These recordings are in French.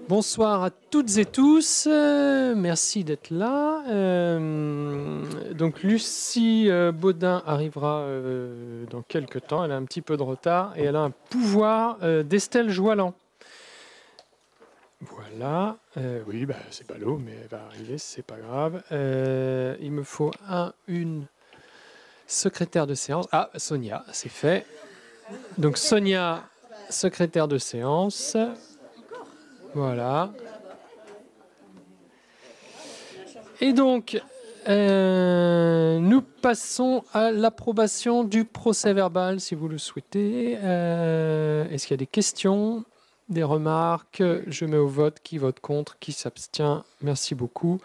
Bonsoir à toutes et tous, merci d'être là. Donc Lucie Baudin arrivera dans quelques temps, elle a un petit peu de retard et elle a un pouvoir d'Estelle Joillan. Voilà, oui, c'est pas l'eau, mais elle va arriver, c'est pas grave. Il me faut une secrétaire de séance. Ah, Sonia, c'est fait. Donc Sonia, secrétaire de séance. Voilà. Et donc, nous passons à l'approbation du procès-verbal, si vous le souhaitez. Est-ce qu'il y a des questions, des remarques? Je mets au vote. Qui vote contre? Qui s'abstient? Merci beaucoup.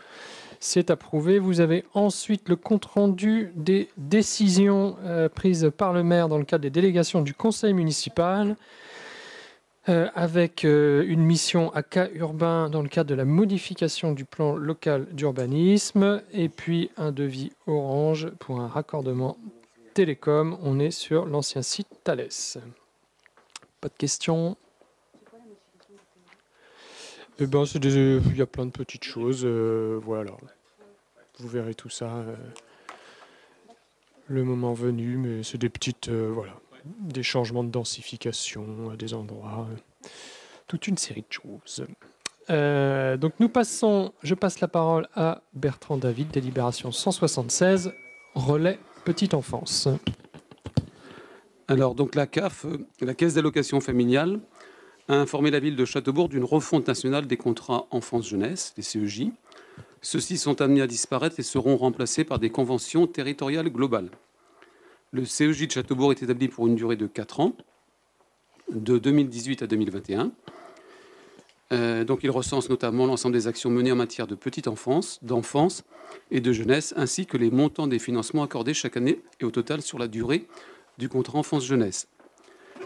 C'est approuvé. Vous avez ensuite le compte-rendu des décisions prises par le maire dans le cadre des délégations du conseil municipal. Avec une mission à cas urbain dans le cadre de la modification du plan local d'urbanisme et puis un devis Orange pour un raccordement télécom. On est sur l'ancien site Thales. Pas de questions? Eh ben, il y a plein de petites choses. Voilà. Vous verrez tout ça le moment venu, mais c'est des petites... voilà. Des changements de densification à des endroits, toute une série de choses. Donc je passe la parole à Bertrand David, délibération 176, relais petite enfance. Alors, donc la CAF, la Caisse d'allocation familiale, a informé la ville de Châteaubourg d'une refonte nationale des contrats enfance-jeunesse, les CEJ. Ceux-ci sont amenés à disparaître et seront remplacés par des conventions territoriales globales. Le CEJ de Châteaubourg est établi pour une durée de 4 ans, de 2018 à 2021. Donc il recense notamment l'ensemble des actions menées en matière de petite enfance, d'enfance et de jeunesse, ainsi que les montants des financements accordés chaque année et au total sur la durée du contrat enfance-jeunesse.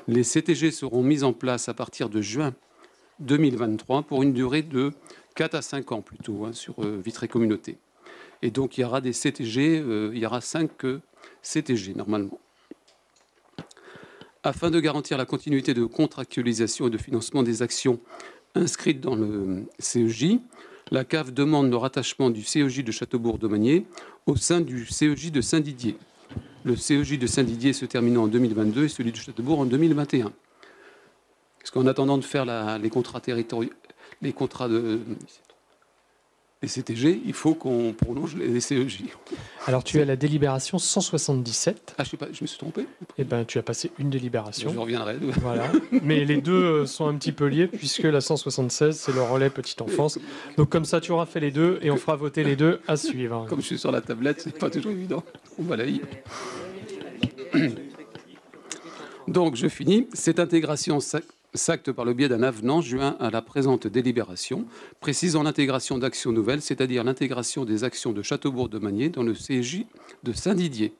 Les CTG seront mis en place à partir de juin 2023 pour une durée de 4 à 5 ans plutôt, sur Vitré Communauté. Et donc il y aura des CTG, il y aura 5 CTG normalement. Afin de garantir la continuité de contractualisation et de financement des actions inscrites dans le CEJ, la CAF demande le rattachement du CEJ de Châteaubourg-Domanier au sein du CEJ de Saint-Didier. Le CEJ de Saint-Didier se terminant en 2022 et celui de Châteaubourg en 2021. Parce qu'en attendant de faire les contrats territoriaux, les contrats de... les CTG, il faut qu'on prolonge les CEJ. Alors tu as la délibération 177. Ah, je me suis trompé. Eh bien, tu as passé une délibération. Je reviendrai. Voilà. Mais les deux sont un petit peu liés puisque la 176, c'est le relais petite enfance. Donc comme ça, tu auras fait les deux et on fera voter les deux à suivre. Comme je suis sur la tablette, c'est pas toujours évident. On balaye. Donc je finis. Cette intégration s'acte par le biais d'un avenant joint à la présente délibération, précisant l'intégration d'actions nouvelles, c'est-à-dire l'intégration des actions de Châteaubourg-Domanier dans le CJ de Saint-Didier,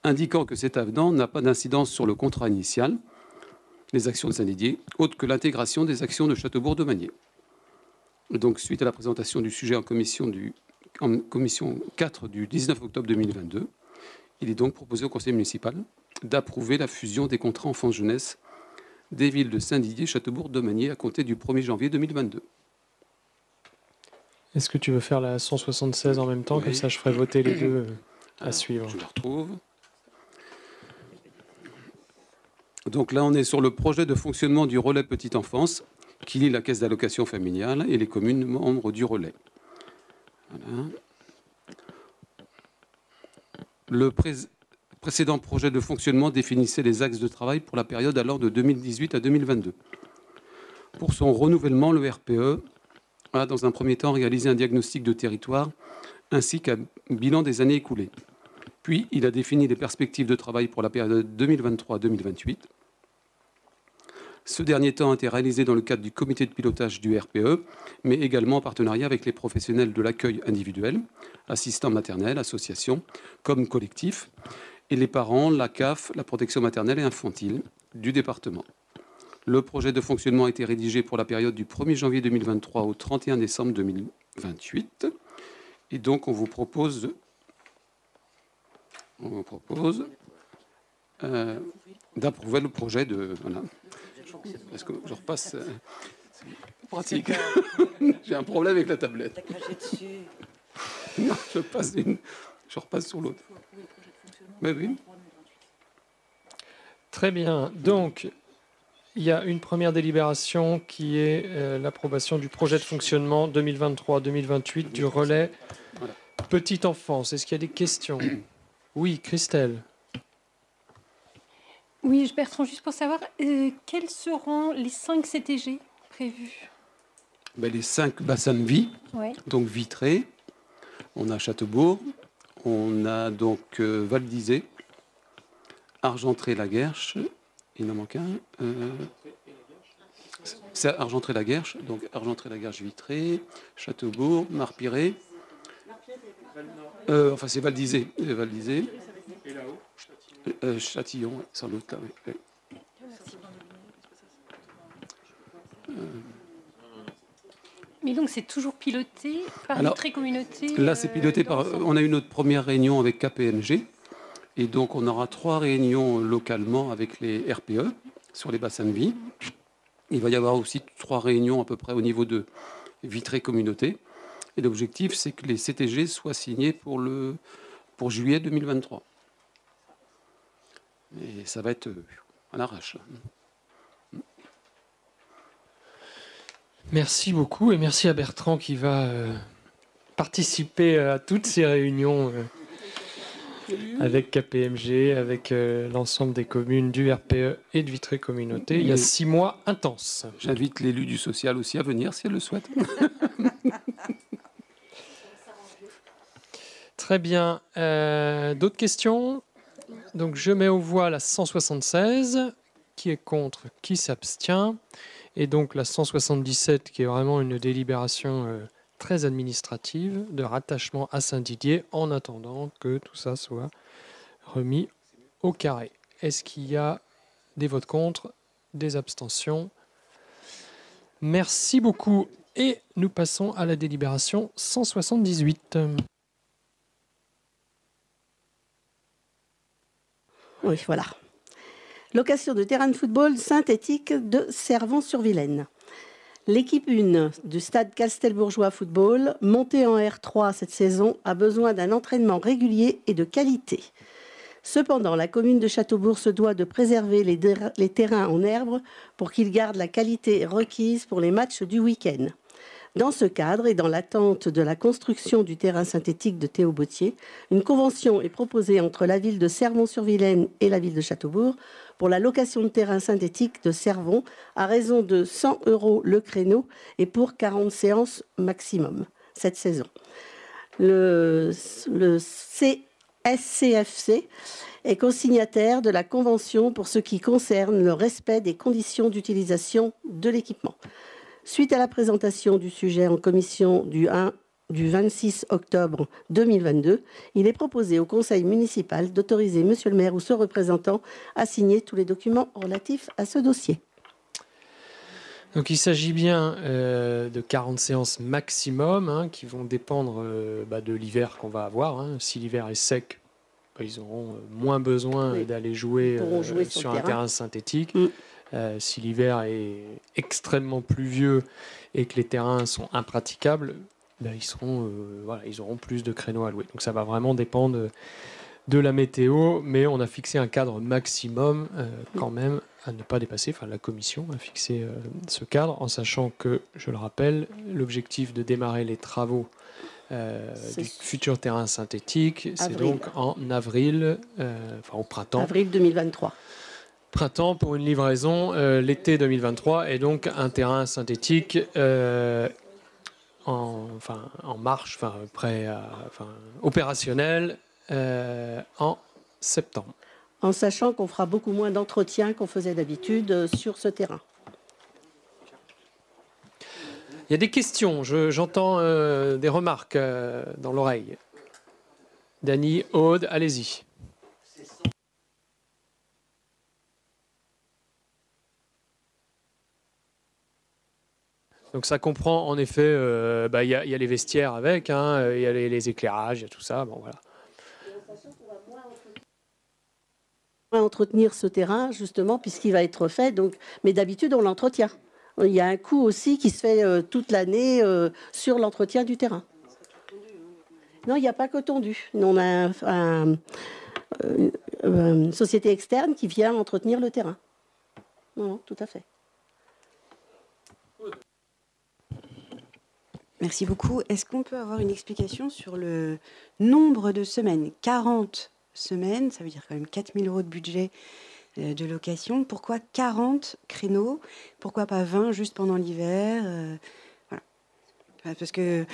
indiquant que cet avenant n'a pas d'incidence sur le contrat initial, les actions de Saint-Didier, autre que l'intégration des actions de Châteaubourg-Domanier. Donc, suite à la présentation du sujet en commission 4 du 19 octobre 2022, il est donc proposé au conseil municipal d'approuver la fusion des contrats enfance-jeunesse des villes de Saint-Didier et Châteaubourg-Domanier à compter du 1er janvier 2022. Est-ce que tu veux faire la 176 en même temps? Oui. Comme ça, je ferai voter les deux à suivre. Je la retrouve. Donc là, on est sur le projet de fonctionnement du relais petite enfance qui lie la caisse d'allocation familiale et les communes membres du relais. Voilà. Le précédent projet de fonctionnement définissait les axes de travail pour la période allant de 2018 à 2022. Pour son renouvellement, le RPE a, dans un premier temps, réalisé un diagnostic de territoire ainsi qu'un bilan des années écoulées. Puis, il a défini les perspectives de travail pour la période 2023-2028. Ce dernier temps a été réalisé dans le cadre du comité de pilotage du RPE, mais également en partenariat avec les professionnels de l'accueil individuel, assistants maternels, associations, comme collectifs, et les parents, la CAF, la protection maternelle et infantile du département. Le projet de fonctionnement a été rédigé pour la période du 1er janvier 2023 au 31 décembre 2028. Et donc, on vous propose d'approuver le projet de... Voilà. Est-ce que je repasse Pratique. J'ai un problème avec la tablette. T'as craché dessus. Non, je repasse sur l'autre. Mais oui. Très bien. Donc, il y a une première délibération qui est l'approbation du projet de fonctionnement 2023-2028 du relais Voilà. petite enfance. Est-ce qu'il y a des questions? Oui, Christelle. Oui, Bertrand, juste pour savoir, quels seront les 5 CTG prévus? Ben, les 5 bassins de vie, Ouais. donc Vitré, on a Châteaubourg, on a donc Val d'Isée, Argentré-la-Guerche, il en manque un. C'est Argentré-la-Guerche, donc Argentré-la-Guerche, Vitré, Châteaubourg, Marpiré. Enfin, c'est Val d'Isée. Val d'Isée. Et là-haut, Châtillon, sans doute là. Oui. Mais donc, c'est toujours piloté par Alors, Vitré Communauté. Là, c'est piloté par. On a eu notre première réunion avec KPMG. Et donc, on aura 3 réunions localement avec les RPE sur les bassins de vie. Il va y avoir aussi 3 réunions à peu près au niveau de Vitré Communauté. Et l'objectif, c'est que les CTG soient signés pour juillet 2023. Et ça va être à l'arrache. Merci beaucoup et merci à Bertrand qui va participer à toutes ces réunions avec KPMG, avec l'ensemble des communes du RPE et de Vitré Communauté. Il y a 6 mois intenses. J'invite l'élu du social aussi à venir si elle le souhaite. Très bien. D'autres questions? Donc je mets aux voix la 176. Qui est contre? Qui s'abstient? Et donc la 177 qui est vraiment une délibération très administrative de rattachement à Saint-Didier en attendant que tout ça soit remis au carré. Est-ce qu'il y a des votes contre, des abstentions? Merci beaucoup. Et nous passons à la délibération 178. Oui, voilà. Location de terrain de football synthétique de Servon-sur-Vilaine. L'équipe 1 du stade Castelbourgeois Football, montée en R3 cette saison, a besoin d'un entraînement régulier et de qualité. Cependant, la commune de Châteaubourg se doit de préserver les terrains en herbe pour qu'ils gardent la qualité requise pour les matchs du week-end. Dans ce cadre et dans l'attente de la construction du terrain synthétique de Théo Bottier, une convention est proposée entre la ville de Servon-sur-Vilaine et la ville de Châteaubourg pour la location de terrain synthétique de Servon à raison de 100 € le créneau et pour 40 séances maximum cette saison. Le SCFC est consignataire de la convention pour ce qui concerne le respect des conditions d'utilisation de l'équipement. Suite à la présentation du sujet en commission du 26 octobre 2022, il est proposé au conseil municipal d'autoriser monsieur le maire ou son représentant à signer tous les documents relatifs à ce dossier. Donc il s'agit bien de 40 séances maximum qui vont dépendre de l'hiver qu'on va avoir. Si l'hiver est sec, ils auront moins besoin d'aller jouer sur un terrain synthétique. Si l'hiver est extrêmement pluvieux et que les terrains sont impraticables, ils auront plus de créneaux à louer. Donc ça va vraiment dépendre de la météo, mais on a fixé un cadre maximum quand même à ne pas dépasser. Enfin, la commission a fixé ce cadre en sachant que, je le rappelle, l'objectif de démarrer les travaux du futur terrain synthétique, c'est donc en avril, au printemps. Avril 2023. Printemps pour une livraison l'été 2023 et donc un terrain synthétique en marche, opérationnel en septembre. En sachant qu'on fera beaucoup moins d'entretien qu'on faisait d'habitude sur ce terrain. Il y a des questions, j'entends des remarques dans l'oreille. Dany, Aude, allez-y. Donc ça comprend en effet, y a les vestiaires avec, il y a les éclairages, il y a tout ça, bon voilà. On va entretenir ce terrain justement puisqu'il va être fait, mais d'habitude on l'entretient. Il y a un coût aussi qui se fait toute l'année sur l'entretien du terrain. Non, il n'y a pas que tondu. On a une société externe qui vient entretenir le terrain. Non, tout à fait. Merci beaucoup. Est-ce qu'on peut avoir une explication sur le nombre de semaines? 40 semaines, ça veut dire quand même 4 000 € de budget de location. Pourquoi 40 créneaux? Pourquoi pas 20 juste pendant l'hiver? Voilà. Parce que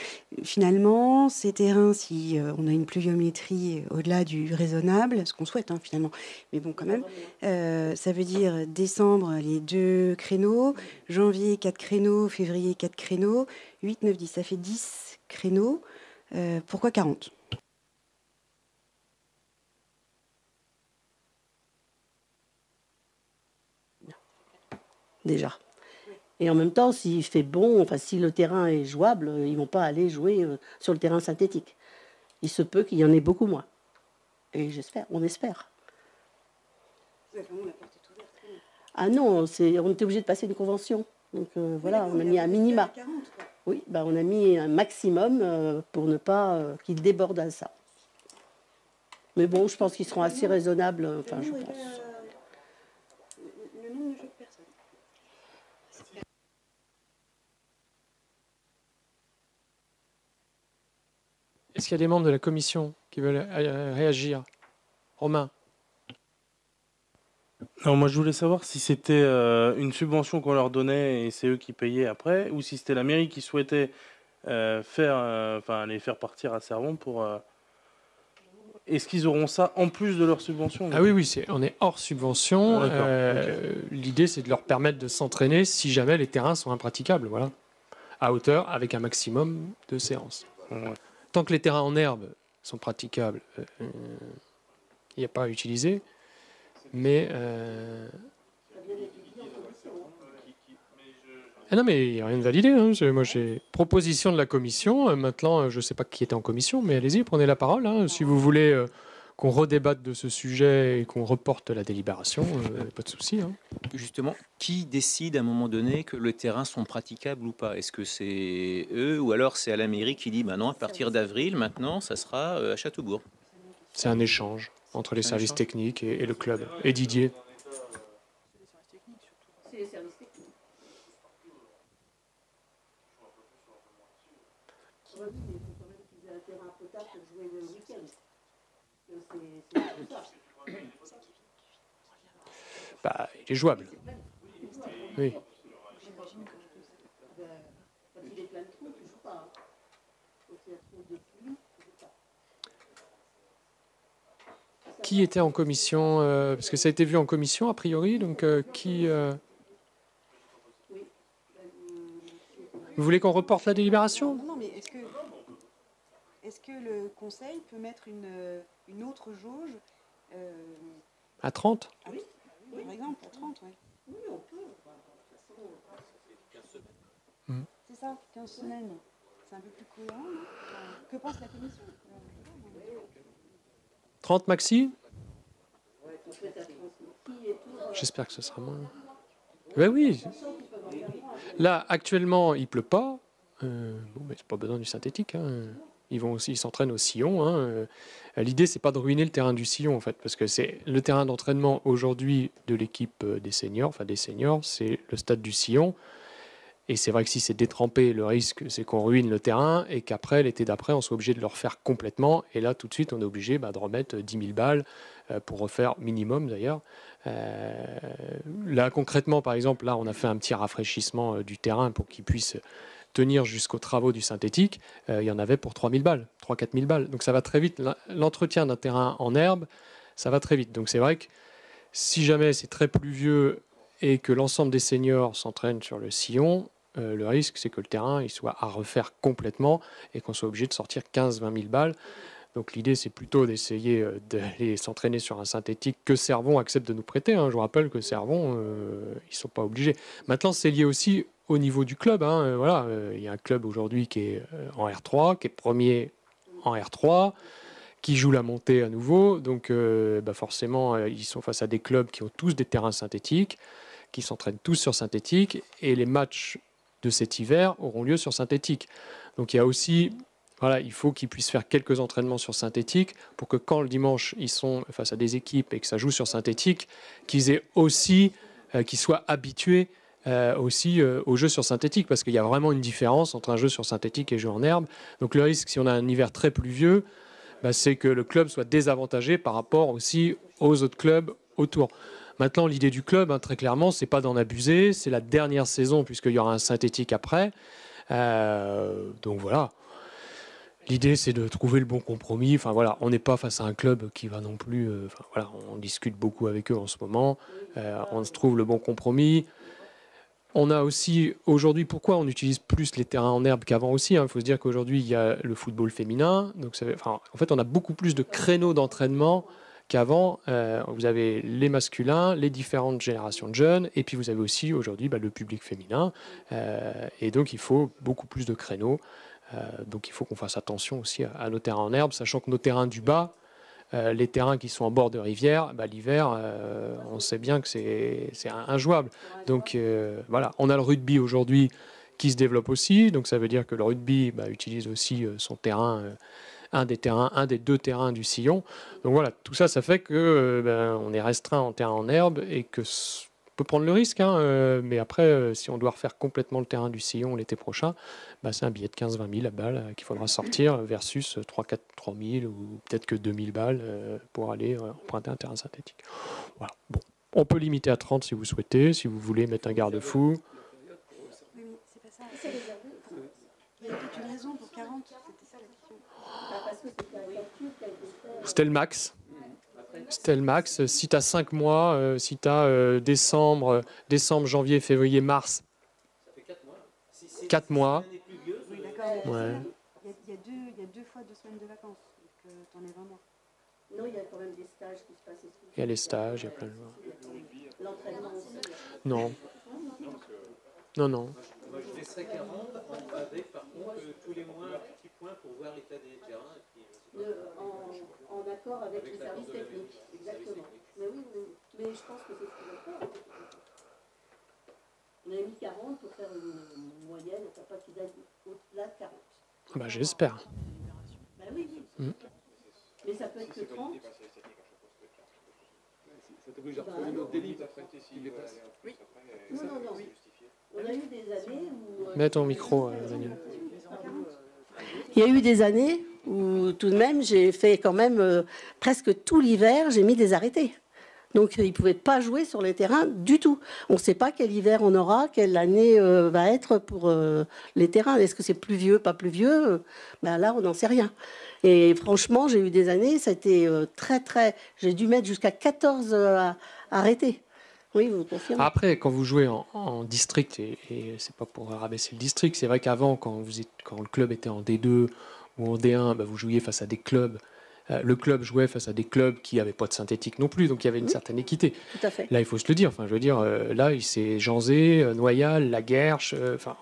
finalement, ces terrains, si on a une pluviométrie au-delà du raisonnable, ce qu'on souhaite finalement, mais bon quand même, ça veut dire décembre les 2 créneaux, janvier 4 créneaux, février 4 créneaux, 8, 9, 10, ça fait 10 créneaux. Pourquoi 40? Déjà. Et en même temps, s'il fait bon, enfin si le terrain est jouable, ils ne vont pas aller jouer sur le terrain synthétique. Il se peut qu'il y en ait beaucoup moins. Et on espère. Ah non, on était obligé de passer une convention. Donc voilà, on a mis un minima. Oui, on a mis un maximum pour ne pas qu'ils débordent à ça. Mais bon, je pense qu'ils seront assez raisonnables. Enfin, je pense. Le nombre de jeux de personnes. Est-ce qu'il y a des membres de la commission qui veulent réagir? Romain? Non, moi je voulais savoir si c'était une subvention qu'on leur donnait et c'est eux qui payaient après, ou si c'était la mairie qui souhaitait les faire partir à Servon pour. Est-ce qu'ils auront ça en plus de leur subvention? Ah oui, on est hors subvention. Okay. L'idée, c'est de leur permettre de s'entraîner si jamais les terrains sont impraticables, voilà, à hauteur, avec un maximum de séances. Ouais. Tant que les terrains en herbe sont praticables, il n'y a pas à utiliser. Mais non, mais il n'y a rien de validé. Moi, j'ai proposition de la commission. Maintenant, je ne sais pas qui était en commission, mais allez-y, prenez la parole. Si vous voulez qu'on redébatte de ce sujet et qu'on reporte la délibération, pas de souci. Justement, qui décide à un moment donné que les terrains sont praticables ou pas? Est-ce que c'est eux ou alors c'est à la mairie qui dit non, à partir d'avril, maintenant, ça sera à Châteaubourg? C'est un échange entre les services techniques et le club. Et Didier? C'est les services techniques. Un terrain potable pour jouer le week-end. Il est jouable. Oui. Qui était en commission parce que ça a été vu en commission, a priori. Donc, qui... Vous voulez qu'on reporte la délibération? Non, mais est-ce que le conseil peut mettre une autre jauge À 30? Ah oui, par exemple, à 30, oui. Oui, on peut. C'est ça, 15 semaines. C'est un peu plus cohérent, non? Que pense la commission? 30 maxi? J'espère que ce sera moins. Ben oui. Là, actuellement, il pleut pas. Mais c'est pas besoin du synthétique. Ils s'entraînent au sillon. L'idée, c'est pas de ruiner le terrain du sillon, en fait, parce que c'est le terrain d'entraînement aujourd'hui de l'équipe des seniors, c'est le stade du sillon. Et c'est vrai que si c'est détrempé, le risque, c'est qu'on ruine le terrain et qu'après, l'été d'après, on soit obligé de le refaire complètement. Et là, tout de suite, on est obligé de remettre 10 000 balles pour refaire minimum, d'ailleurs. Là, concrètement, par exemple, là, on a fait un petit rafraîchissement du terrain pour qu'il puisse tenir jusqu'aux travaux du synthétique. Il y en avait pour 3 000 balles, 3 000 à 4 000 balles. Donc ça va très vite. L'entretien d'un terrain en herbe, ça va très vite. Donc c'est vrai que si jamais c'est très pluvieux et que l'ensemble des seniors s'entraînent sur le sillon, le risque, c'est que le terrain il soit à refaire complètement et qu'on soit obligé de sortir 15 000 à 20 000 balles. Donc l'idée, c'est plutôt d'essayer d'aller s'entraîner sur un synthétique que Servon accepte de nous prêter. Je vous rappelle que Servon, ils ne sont pas obligés. Maintenant, c'est lié aussi au niveau du club. Il y a un club aujourd'hui qui est en R3, qui est premier en R3, qui joue la montée à nouveau. Donc forcément, ils sont face à des clubs qui ont tous des terrains synthétiques, qui s'entraînent tous sur synthétique, et les matchs de cet hiver auront lieu sur synthétique. Donc il y a aussi, voilà, il faut qu'ils puissent faire quelques entraînements sur synthétique pour que quand le dimanche ils sont face à des équipes et que ça joue sur synthétique, qu'ils aient aussi, qu'ils soient habitués aussi au jeu sur synthétique, parce qu'il y a vraiment une différence entre un jeu sur synthétique et un jeu en herbe. Donc le risque, si on a un hiver très pluvieux, c'est que le club soit désavantagé par rapport aussi aux autres clubs autour. Maintenant, l'idée du club, très clairement, c'est pas d'en abuser. C'est la dernière saison, puisqu'il y aura un synthétique après. Donc voilà. L'idée, c'est de trouver le bon compromis. Enfin voilà, on n'est pas face à un club qui va non plus. Voilà, on discute beaucoup avec eux en ce moment. On se trouve le bon compromis. On a aussi, aujourd'hui, pourquoi on utilise plus les terrains en herbe qu'avant aussi. Il faut se dire qu'aujourd'hui, il y a le football féminin. Donc, en fait, on a beaucoup plus de créneaux d'entraînement qu'avant. Vous avez les masculins, les différentes générations de jeunes, et puis vous avez aussi aujourd'hui le public féminin. Et donc, il faut beaucoup plus de créneaux. Donc, il faut qu'on fasse attention aussi à nos terrains en herbe, sachant que nos terrains du bas, les terrains qui sont en bord de rivière, l'hiver, on sait bien que c'est injouable. Donc voilà, on a le rugby aujourd'hui qui se développe aussi. Donc ça veut dire que le rugby utilise aussi son terrain, un des deux terrains du Sillon. Donc voilà, tout ça, ça fait que on est restreint en terrain en herbe et que on peut prendre le risque. Mais après, si on doit refaire complètement le terrain du Sillon l'été prochain, c'est un billet de 15-20 000 balles qu'il faudra sortir versus 3 000 ou peut-être que 2 000 balles pour aller emprunter un terrain synthétique. Voilà. Bon. On peut limiter à 30 si vous souhaitez, si vous voulez mettre un garde-fou. Oui, mais c'est pas ça. Il y a peut-être une raison pour 40. C'était ça la question. C'était le max. C'était le max. Si tu as 5 mois, si tu as décembre, janvier, février, mars. Ça fait 4 mois. Oui, d'accord. Ouais. Il y a 2 fois 2 semaines de vacances. Donc t'en es vraiment. Non, il y a quand même des stages qui se passent. Il y a les stages, il y a plein de... L'entraînement aussi. Non. Non. Moi, je laisserais 40 avec, par contre, tous les mois un petit point pour voir l'état des terrains. En accord avec les services techniques. Exactement. Mais oui, mais je pense que c'est ce qu'on va faire. On a mis 40 pour faire une moyenne, enfin pas qu'ils aillent au-delà de 40. J'espère. Oui. Mais ça peut être que 30. Ça t'oblige à reprendre une autre délit après. Oui. Non. On a eu des années où... Mets ton micro, Daniel. Il y a eu des années où tout de même, j'ai fait quand même presque tout l'hiver, j'ai mis des arrêtés. Donc ils ne pouvaient pas jouer sur les terrains du tout. On ne sait pas quel hiver on aura, quelle année va être pour les terrains. Est-ce que c'est pluvieux, pas pluvieux? Là, on n'en sait rien. Et franchement, j'ai eu des années, ça a été très... J'ai dû mettre jusqu'à 14 arrêtés. Oui, vous confirmez. Après, quand vous jouez en district, et c'est pas pour rabaisser le district, c'est vrai qu'avant, quand le club était en D2 ou en D1, vous jouiez face à des clubs. Le club jouait face à des clubs qui n'avaient pas de synthétique non plus, donc il y avait une certaine équité. Tout à fait. Là, il faut se le dire. Enfin, je veux dire, là, c'est Janzé, Noyal, Laguerche.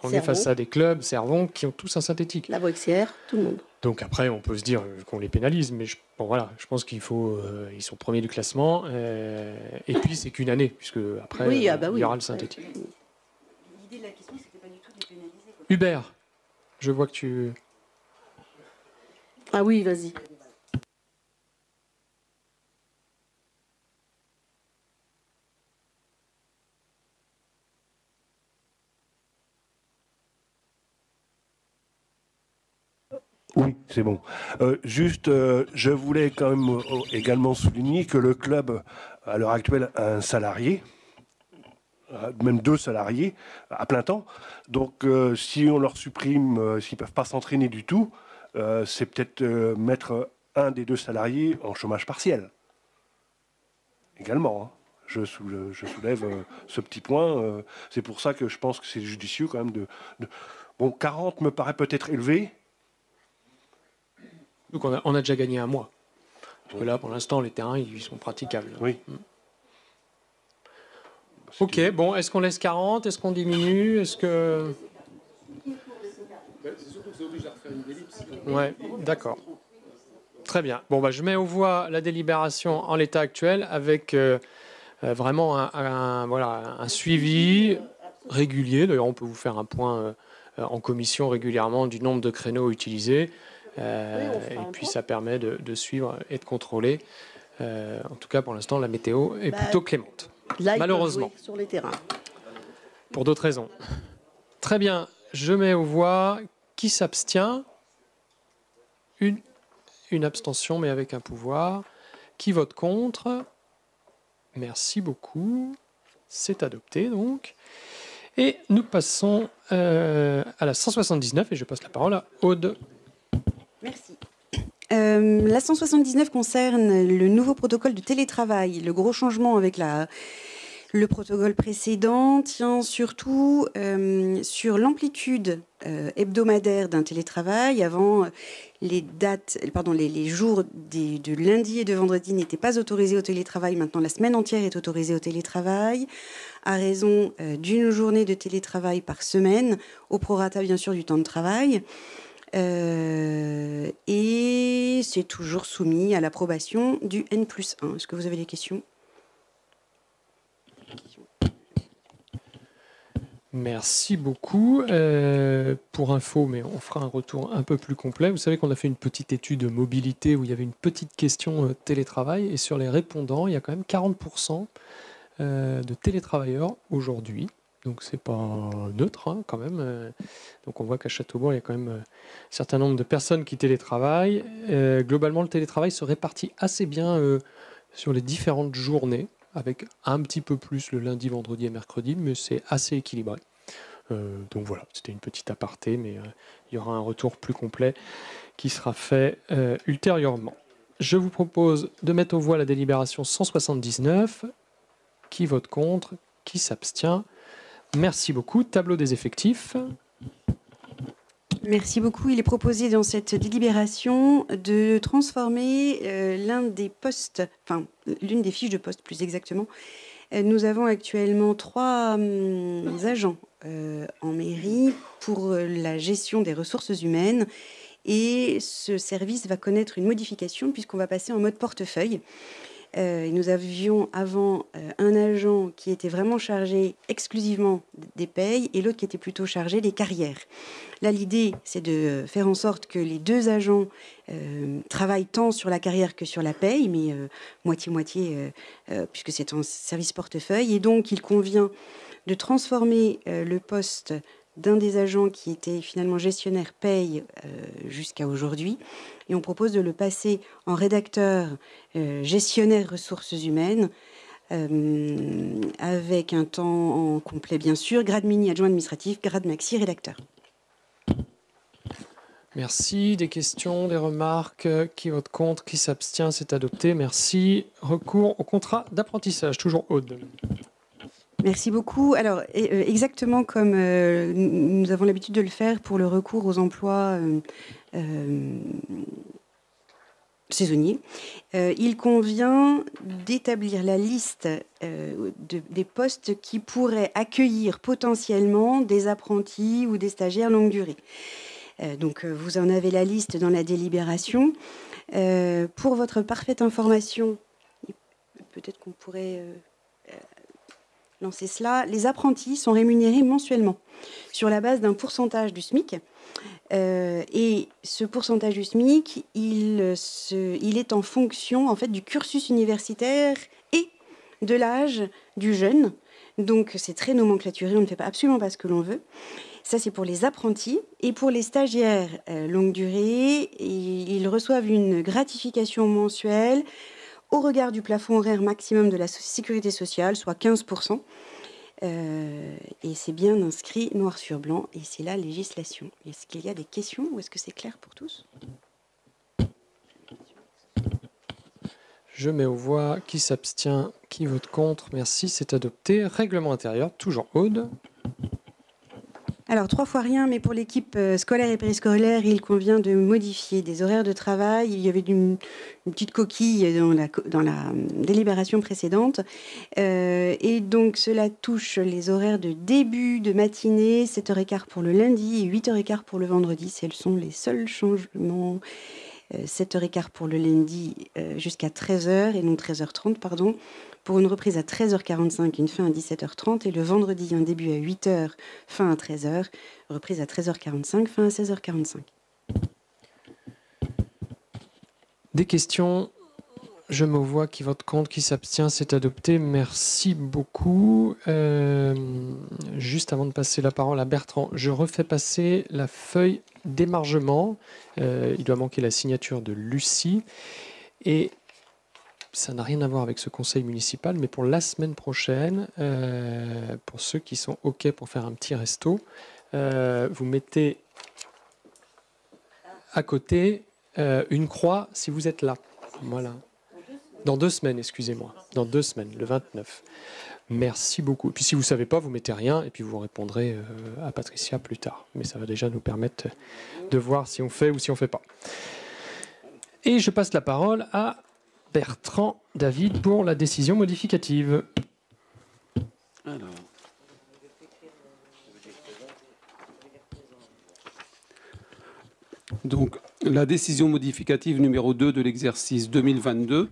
On est face à des clubs, Servon, qui ont tous un synthétique. La Boixière, tout le monde. Donc après, on peut se dire qu'on les pénalise, mais je pense qu'il faut. Ils sont premiers du classement, et puis c'est qu'une année, puisque après, il y aura le synthétique. L'idée de la question, c'était pas du tout de les pénaliser. Hubert, je vois que tu. Ah oui, vas-y. Oui, c'est bon. Juste, je voulais quand même également souligner que le club, à l'heure actuelle, a un salarié, même 2 salariés à plein temps. Donc, si on leur supprime, s'ils ne peuvent pas s'entraîner du tout, c'est peut-être mettre un des 2 salariés en chômage partiel. Également, hein. Je soulève ce petit point. C'est pour ça que je pense que c'est judicieux quand même de... Bon, 40 me paraît peut-être élevé. Donc on a déjà gagné un mois. Parce que là, pour l'instant, les terrains, ils sont praticables. Oui. Ok, bon, est-ce qu'on laisse 40? Est-ce qu'on diminue? Est-ce que... C'est surtout que ça oblige à refaire une délibération. Ouais, d'accord. Très bien. Bon, je mets aux voix la délibération en l'état actuel avec vraiment un suivi régulier. D'ailleurs, on peut vous faire un point en commission régulièrement du nombre de créneaux utilisés. Et puis ça permet de suivre et de contrôler. En tout cas, pour l'instant, la météo est plutôt clémente. Là, malheureusement. Sur les terrains. Pour d'autres raisons. Très bien. Je mets aux voix qui s'abstient. Une abstention, mais avec un pouvoir. Qui vote contre? Merci beaucoup. C'est adopté, donc. Et nous passons à la 179, et je passe la parole à Aude. Merci. La 179 concerne le nouveau protocole de télétravail. Le gros changement avec le protocole précédent tient surtout sur l'amplitude hebdomadaire d'un télétravail. Avant, les jours de lundi et de vendredi n'étaient pas autorisés au télétravail. Maintenant, la semaine entière est autorisée au télétravail, à raison d'une journée de télétravail par semaine, au prorata bien sûr du temps de travail. Et c'est toujours soumis à l'approbation du N+1. Est-ce que vous avez des questions ? Merci beaucoup. Pour info, mais on fera un retour un peu plus complet. Vous savez qu'on a fait une petite étude mobilité où il y avait une petite question télétravail. Et sur les répondants, il y a quand même 40% de télétravailleurs aujourd'hui. Donc c'est pas neutre hein, quand même. Donc on voit qu'à Châteaubourg, il y a quand même un certain nombre de personnes qui télétravaillent. Globalement, le télétravail se répartit assez bien sur les différentes journées, avec un petit peu plus le lundi, vendredi et mercredi, mais c'est assez équilibré. Donc voilà, c'était une petite aparté, mais il y aura un retour plus complet qui sera fait ultérieurement. Je vous propose de mettre aux voix la délibération 179. Qui vote contre? Qui s'abstient? Merci beaucoup. Tableau des effectifs. Merci beaucoup. Il est proposé dans cette délibération de transformer l'une des fiches de poste plus exactement. Nous avons actuellement 3 agents en mairie pour la gestion des ressources humaines et ce service va connaître une modification puisqu'on va passer en mode portefeuille. Nous avions avant un agent qui était vraiment chargé exclusivement des payes et l'autre qui était plutôt chargé des carrières. Là, l'idée, c'est de faire en sorte que les 2 agents travaillent tant sur la carrière que sur la paye, mais moitié-moitié, puisque c'est un service portefeuille. Et donc, il convient de transformer le poste d'un des agents qui était finalement gestionnaire paye jusqu'à aujourd'hui. Et on propose de le passer en rédacteur gestionnaire ressources humaines avec un temps en complet bien sûr, grade mini adjoint administratif, grade maxi rédacteur. Merci. Des questions, des remarques? Qui vote contre? Qui s'abstient? C'est adopté. Merci. Recours au contrat d'apprentissage. Toujours Aude. Merci beaucoup. Alors, exactement comme nous avons l'habitude de le faire pour le recours aux emplois saisonniers, il convient d'établir la liste des postes qui pourraient accueillir potentiellement des apprentis ou des stagiaires longue durée. Donc, vous en avez la liste dans la délibération. Pour votre parfaite information, peut-être qu'on pourrait lancer cela. Les apprentis sont rémunérés mensuellement sur la base d'un pourcentage du SMIC. Et ce pourcentage du SMIC, il est en fonction en fait, du cursus universitaire et de l'âge du jeune. Donc, c'est très nomenclaturé, on ne fait absolument pas ce que l'on veut. Ça, c'est pour les apprentis. Et pour les stagiaires longue durée, ils reçoivent une gratification mensuelle au regard du plafond horaire maximum de la sécurité sociale, soit 15%. Et c'est bien inscrit noir sur blanc, et c'est la législation. Est-ce qu'il y a des questions ou est-ce que c'est clair pour tous? Je mets aux voix. Qui s'abstient? Qui vote contre? Merci, c'est adopté. Règlement intérieur, toujours Aude. Alors, 3 fois rien, mais pour l'équipe scolaire et périscolaire, il convient de modifier des horaires de travail. Il y avait une petite coquille dans la délibération précédente. Et donc, cela touche les horaires de début de matinée, 7h15 pour le lundi et 8h15 pour le vendredi. Ce sont les seuls changements 7h15 pour le lundi jusqu'à 13h et non 13h30, pardon, pour une reprise à 13h45 et une fin à 17h30. Et le vendredi, un début à 8h, fin à 13h, reprise à 13h45, fin à 16h45. Des questions? Je me vois qui vote contre, qui s'abstient, c'est adopté. Merci beaucoup. Juste avant de passer la parole à Bertrand, je refais passer la feuille d'émargement. Il doit manquer la signature de Lucie. Et ça n'a rien à voir avec ce conseil municipal, mais pour la semaine prochaine, pour ceux qui sont OK pour faire un petit resto, vous mettez à côté une croix si vous êtes là. Voilà. Dans 2 semaines, excusez-moi. Dans 2 semaines, le 29. Merci beaucoup. Et puis si vous ne savez pas, vous mettez rien et puis vous répondrez à Patricia plus tard. Mais ça va déjà nous permettre de voir si on fait ou si on ne fait pas. Et je passe la parole à Bertrand David pour la décision modificative. Alors. Donc, la décision modificative numéro 2 de l'exercice 2022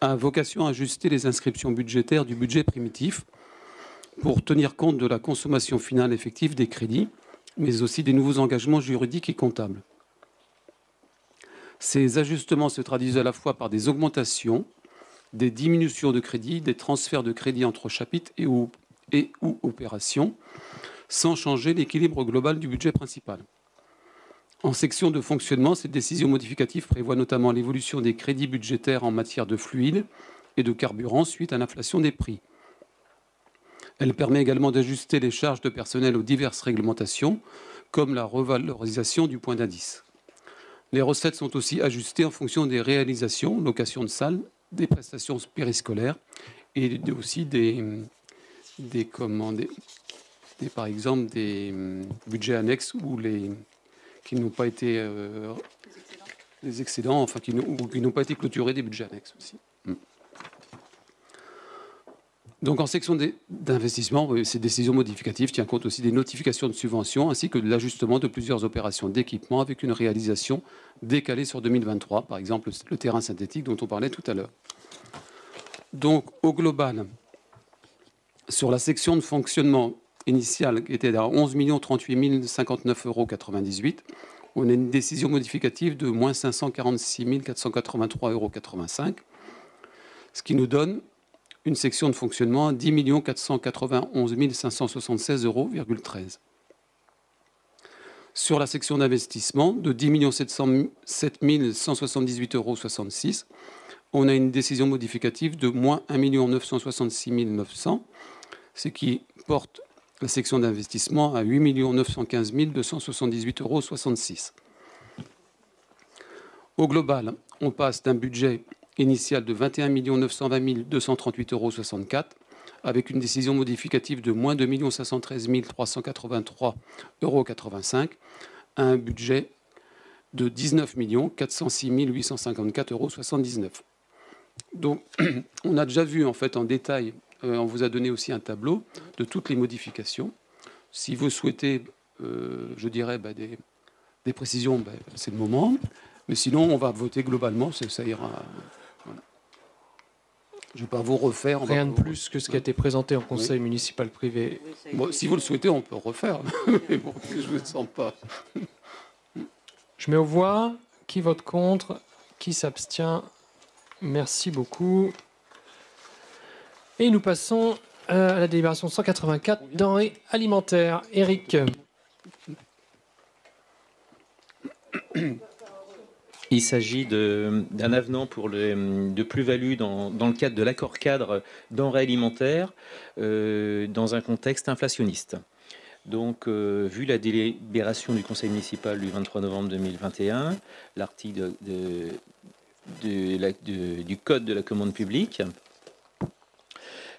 a vocation à ajuster les inscriptions budgétaires du budget primitif pour tenir compte de la consommation finale effective des crédits, mais aussi des nouveaux engagements juridiques et comptables. Ces ajustements se traduisent à la fois par des augmentations, des diminutions de crédits, des transferts de crédits entre chapitres et ou opérations, sans changer l'équilibre global du budget principal. En section de fonctionnement, cette décision modificative prévoit notamment l'évolution des crédits budgétaires en matière de fluides et de carburant suite à l'inflation des prix. Elle permet également d'ajuster les charges de personnel aux diverses réglementations, comme la revalorisation du point d'indice. Les recettes sont aussi ajustées en fonction des réalisations, location de salles, des prestations périscolaires et aussi par exemple des budgets annexes ou qui n'ont pas été des excédents, enfin qui n'ont pas été clôturés, des budgets annexes aussi. Donc en section d'investissement, ces décisions modificatives tiennent compte aussi des notifications de subventions ainsi que de l'ajustement de plusieurs opérations d'équipement avec une réalisation décalée sur 2023, par exemple le terrain synthétique dont on parlait tout à l'heure. Donc au global, sur la section de fonctionnement initiale qui était à 11 038 059,98 €, on a une décision modificative de moins 546 483,85 €, ce qui nous donne une section de fonctionnement à 10 491 576,13 €. Sur la section d'investissement de 10 707 178,66 €, on a une décision modificative de moins 1 966 900, ce qui porte la section d'investissement à 8 915 278,66 €. Au global, on passe d'un budget initial de 21 920 238,64 € avec une décision modificative de moins 2 513 383,85 € à un budget de 19 406 854,79 €. Donc, on a déjà vu en fait en détail, on vous a donné aussi un tableau de toutes les modifications. Si vous souhaitez, je dirais, des précisions, c'est le moment. Mais sinon, on va voter globalement, ça ira. Voilà. Je ne vais pas vous refaire. Rien de plus que ce qui a été présenté en conseil municipal privé. Bon, si vous le souhaitez, on peut refaire. Mais bon, je ne le sens pas. Je mets aux voix. Qui vote contre? Qui s'abstient? Merci beaucoup. Et nous passons à la délibération 184, denrées alimentaires. Éric. Il s'agit d'un avenant pour de plus-value dans le cadre de l'accord cadre denrées alimentaires dans un contexte inflationniste. Donc, vu la délibération du Conseil municipal du 23 novembre 2021, l'article du Code de la commande publique,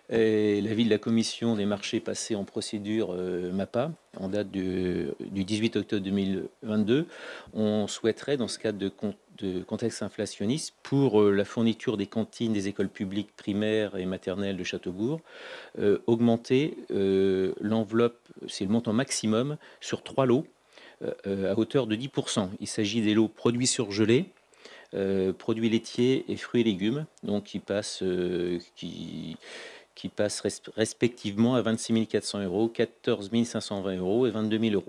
et l'avis de la commission des marchés passés en procédure MAPA, en date du 18 octobre 2022, on souhaiterait, dans ce cadre de contexte inflationniste, pour la fourniture des cantines des écoles publiques primaires et maternelles de Châteaubourg, augmenter l'enveloppe, c'est le montant maximum, sur 3 lots, à hauteur de 10%. Il s'agit des lots produits surgelés, produits laitiers et fruits et légumes, donc qui passent respectivement à 26 400 €, 14 520 € et 22 000 €.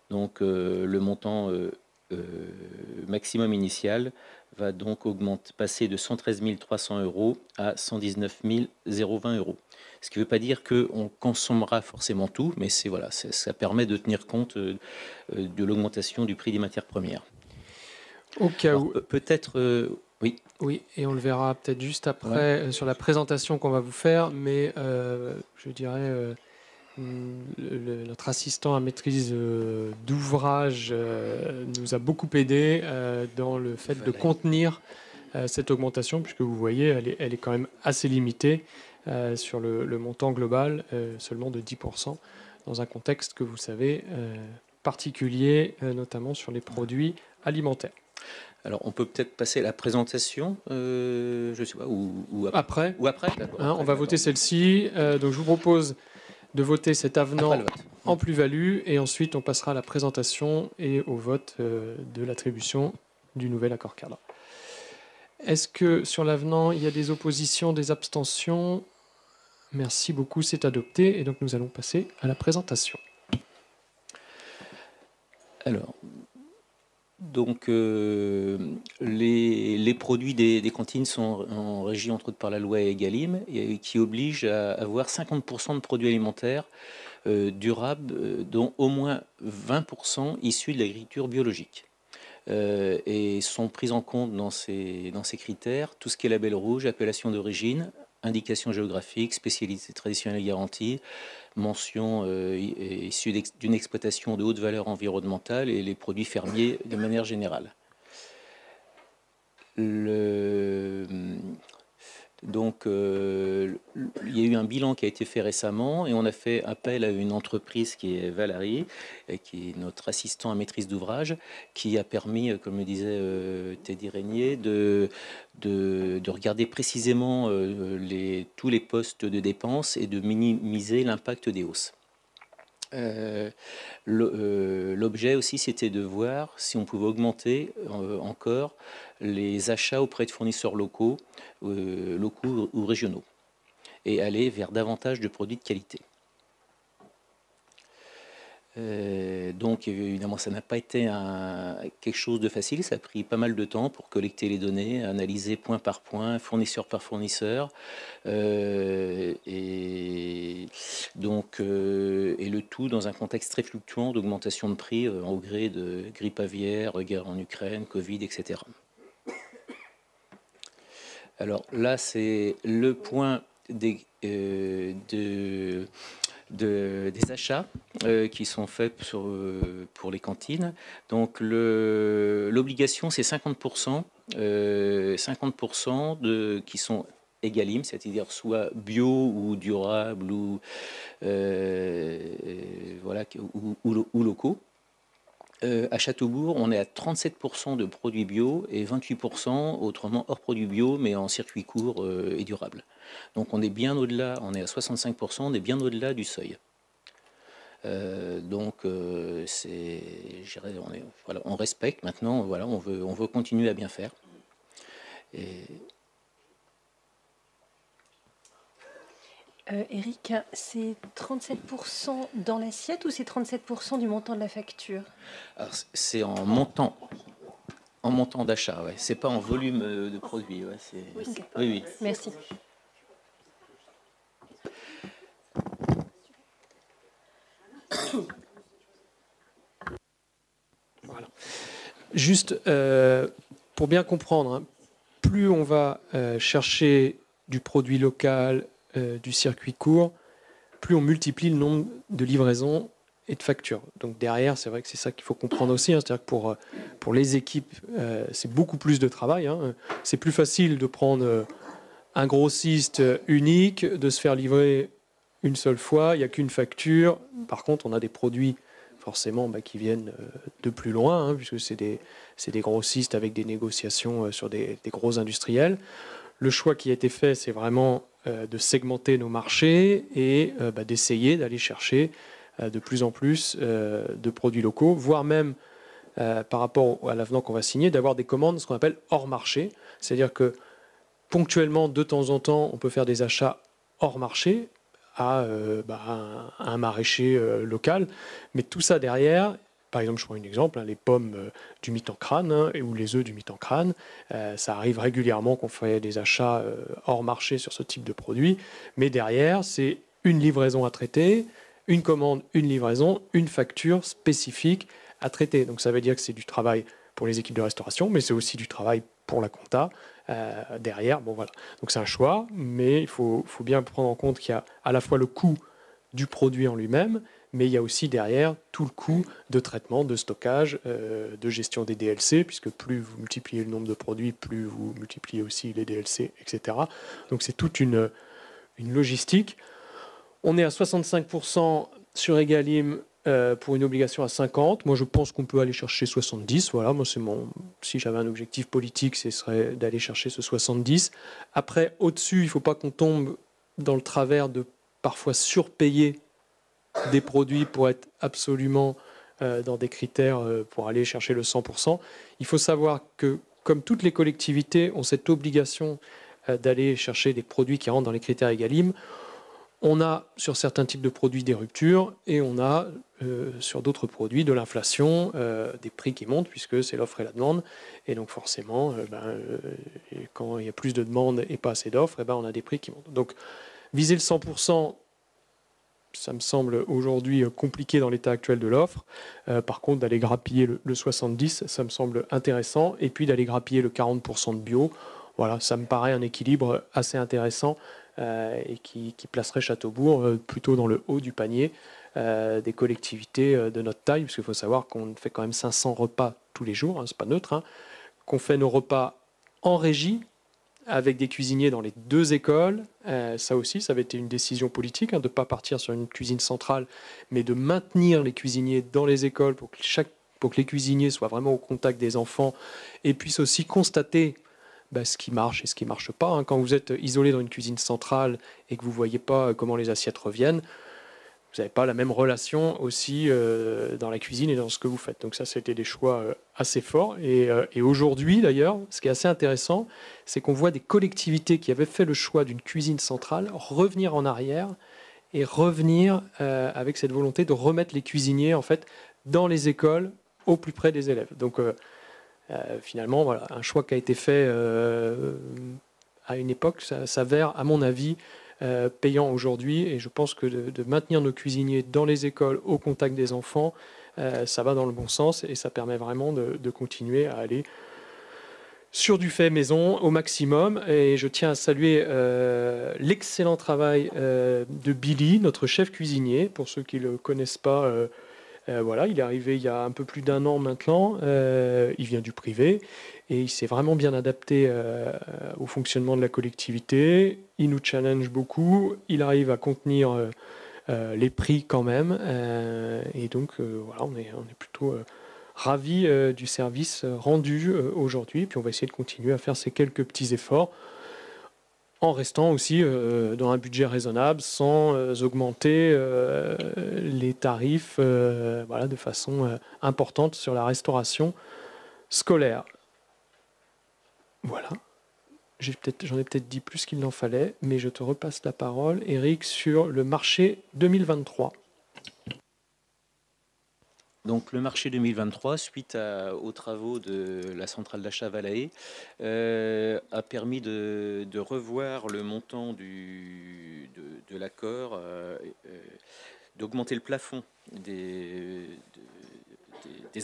Donc le montant maximum initial va donc passer de 113 300 € à 119 020 €. Ce qui ne veut pas dire qu'on consommera forcément tout, mais ça permet de tenir compte de l'augmentation du prix des matières premières. Au cas où. Peut-être, oui. Oui, et on le verra peut-être juste après sur la présentation qu'on va vous faire, mais je dirais notre assistant à maîtrise d'ouvrage nous a beaucoup aidé dans le fait de contenir cette augmentation, puisque vous voyez, elle est quand même assez limitée sur le montant global, seulement de 10%, dans un contexte que vous savez particulier, notamment sur les produits alimentaires. Alors, on peut peut-être passer à la présentation, je ne sais pas, ou après. Ou après, on va voter celle-ci. Donc, je vous propose de voter cet avenant en plus-value, et ensuite, on passera à la présentation et au vote de l'attribution du nouvel accord cadre. Est-ce que sur l'avenant, il y a des oppositions, des abstentions? Merci beaucoup, c'est adopté. Et donc, nous allons passer à la présentation. Alors... Donc, les produits des cantines sont en régie, entre autres, par la loi Egalim, qui oblige à avoir 50% de produits alimentaires durables, dont au moins 20% issus de l'agriculture biologique. Et sont pris en compte dans ces critères tout ce qui est label rouge, appellation d'origine, indication géographique, spécialité traditionnelle garantie, mention issue d'une exploitation de haute valeur environnementale et les produits fermiers de manière générale. Donc, il y a eu un bilan qui a été fait récemment et on a fait appel à une entreprise qui est Valérie, qui est notre assistant à maîtrise d'ouvrage, qui a permis, comme le disait Teddy Régnier, de regarder précisément tous les postes de dépenses et de minimiser l'impact des hausses. L'objet aussi, c'était de voir si on pouvait augmenter encore les achats auprès de fournisseurs locaux ou régionaux et aller vers davantage de produits de qualité. Donc évidemment, ça n'a pas été quelque chose de facile, ça a pris pas mal de temps pour collecter les données, analyser point par point, fournisseur par fournisseur, et le tout dans un contexte très fluctuant d'augmentation de prix au gré de grippe aviaire, guerre en Ukraine, Covid, etc. Alors là, c'est le point des achats qui sont faits pour les cantines. Donc l'obligation, c'est 50%, 50% qui sont Egalim, c'est-à-dire soit bio ou durable ou locaux. À Châteaubourg, on est à 37% de produits bio et 28% autrement hors produits bio, mais en circuit court et durable. Donc on est bien au-delà, on est à 65%, on est bien au-delà du seuil. On respecte maintenant, voilà, on veut continuer à bien faire. Eric, c'est 37% dans l'assiette ou c'est 37% du montant de la facture? C'est en montant d'achat, ouais. C'est pas en volume de produits. Ouais, oui. Merci. Voilà. Juste pour bien comprendre, hein, plus on va chercher du produit local, du circuit court, plus on multiplie le nombre de livraisons et de factures. Donc derrière, c'est vrai que c'est ça qu'il faut comprendre aussi, hein, c'est-à-dire que pour les équipes, c'est beaucoup plus de travail. Hein. C'est plus facile de prendre un grossiste unique, de se faire livrer une seule fois, il n'y a qu'une facture. Par contre, on a des produits forcément qui viennent de plus loin, hein, puisque c'est des grossistes avec des négociations sur des gros industriels. Le choix qui a été fait, c'est vraiment de segmenter nos marchés et d'essayer d'aller chercher de plus en plus de produits locaux, voire même par rapport à l'avenant qu'on va signer, d'avoir des commandes, ce qu'on appelle hors marché. C'est-à-dire que ponctuellement, de temps en temps, on peut faire des achats hors marché à un maraîcher local. Mais tout ça derrière, par exemple, je prends un exemple, les pommes du Mitan-Crâne ou les œufs du Mitan-Crâne, ça arrive régulièrement qu'on fait des achats hors marché sur ce type de produit. Mais derrière, c'est une livraison à traiter, une commande, une livraison, une facture spécifique à traiter. Donc ça veut dire que c'est du travail pour les équipes de restauration, mais c'est aussi du travail pour la compta derrière. Bon, voilà. Donc c'est un choix, mais il faut bien prendre en compte qu'il y a à la fois le coût du produit en lui-même, mais il y a aussi derrière tout le coût de traitement, de stockage, de gestion des DLC, puisque plus vous multipliez le nombre de produits, plus vous multipliez aussi les DLC, etc. Donc c'est toute une logistique. On est à 65% sur Egalim pour une obligation à 50. Moi, je pense qu'on peut aller chercher 70. Voilà, moi, si j'avais un objectif politique, ce serait d'aller chercher ce 70. Après, au-dessus, il ne faut pas qu'on tombe dans le travers de parfois surpayer des produits pour être absolument dans des critères pour aller chercher le 100%. Il faut savoir que, comme toutes les collectivités ont cette obligation d'aller chercher des produits qui rentrent dans les critères Egalim, on a sur certains types de produits des ruptures et on a sur d'autres produits de l'inflation, des prix qui montent puisque c'est l'offre et la demande. Et donc forcément, quand il y a plus de demandes et pas assez d'offres, on a des prix qui montent. Donc viser le 100%, ça me semble aujourd'hui compliqué dans l'état actuel de l'offre. Par contre, d'aller grappiller le 70, ça me semble intéressant. Et puis d'aller grappiller le 40% de bio, voilà, ça me paraît un équilibre assez intéressant et qui placerait Châteaubourg plutôt dans le haut du panier des collectivités de notre taille, parce qu'il faut savoir qu'on fait quand même 500 repas tous les jours, c'est pas neutre, qu'on fait nos repas en régie, avec des cuisiniers dans les deux écoles. Ça aussi, ça avait été une décision politique, de ne pas partir sur une cuisine centrale, mais de maintenir les cuisiniers dans les écoles pour que les cuisiniers soient vraiment au contact des enfants et puissent aussi constater ce qui marche et ce qui ne marche pas. Quand vous êtes isolé dans une cuisine centrale et que vous ne voyez pas comment les assiettes reviennent, vous n'avez pas la même relation aussi dans la cuisine et dans ce que vous faites. Donc ça, c'était des choix assez forts. Et aujourd'hui, d'ailleurs, ce qui est assez intéressant, c'est qu'on voit des collectivités qui avaient fait le choix d'une cuisine centrale revenir en arrière et revenir avec cette volonté de remettre les cuisiniers, en fait, dans les écoles, au plus près des élèves. Donc finalement, voilà, un choix qui a été fait à une époque s'avère, à mon avis, payant aujourd'hui, et je pense que de maintenir nos cuisiniers dans les écoles au contact des enfants, ça va dans le bon sens et ça permet vraiment de continuer à aller sur du fait maison au maximum. Et je tiens à saluer l'excellent travail de Billy, notre chef cuisinier. Pour ceux qui ne le connaissent pas, voilà, il est arrivé il y a un peu plus d'un an maintenant, il vient du privé et il s'est vraiment bien adapté au fonctionnement de la collectivité. Il nous challenge beaucoup, il arrive à contenir les prix quand même et donc voilà, on est plutôt ravis du service rendu aujourd'hui. Puis on va essayer de continuer à faire ces quelques petits efforts en restant aussi dans un budget raisonnable, sans augmenter les tarifs voilà, de façon importante sur la restauration scolaire. Voilà. J'en ai peut-être dit plus qu'il n'en fallait, mais je te repasse la parole, Eric, sur le marché 2023. Donc le marché 2023, suite aux travaux de la centrale d'achat Valaé, a permis de revoir le montant de l'accord, d'augmenter le plafond des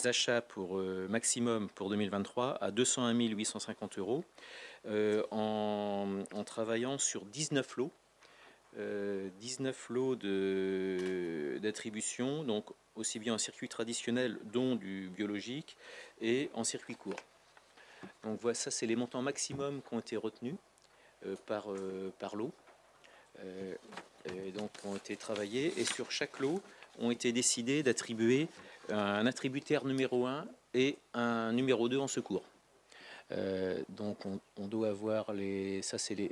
achats pour maximum pour 2023 à 201 850 €, en travaillant sur 19 lots. 19 lots d'attribution, donc aussi bien en circuit traditionnel, dont du biologique, et en circuit court. Donc voilà, ça c'est les montants maximum qui ont été retenus par lot, donc ont été travaillés, et sur chaque lot ont été décidés d'attribuer un attributaire numéro 1 et un numéro 2 en secours. Donc on doit avoir ça c'est les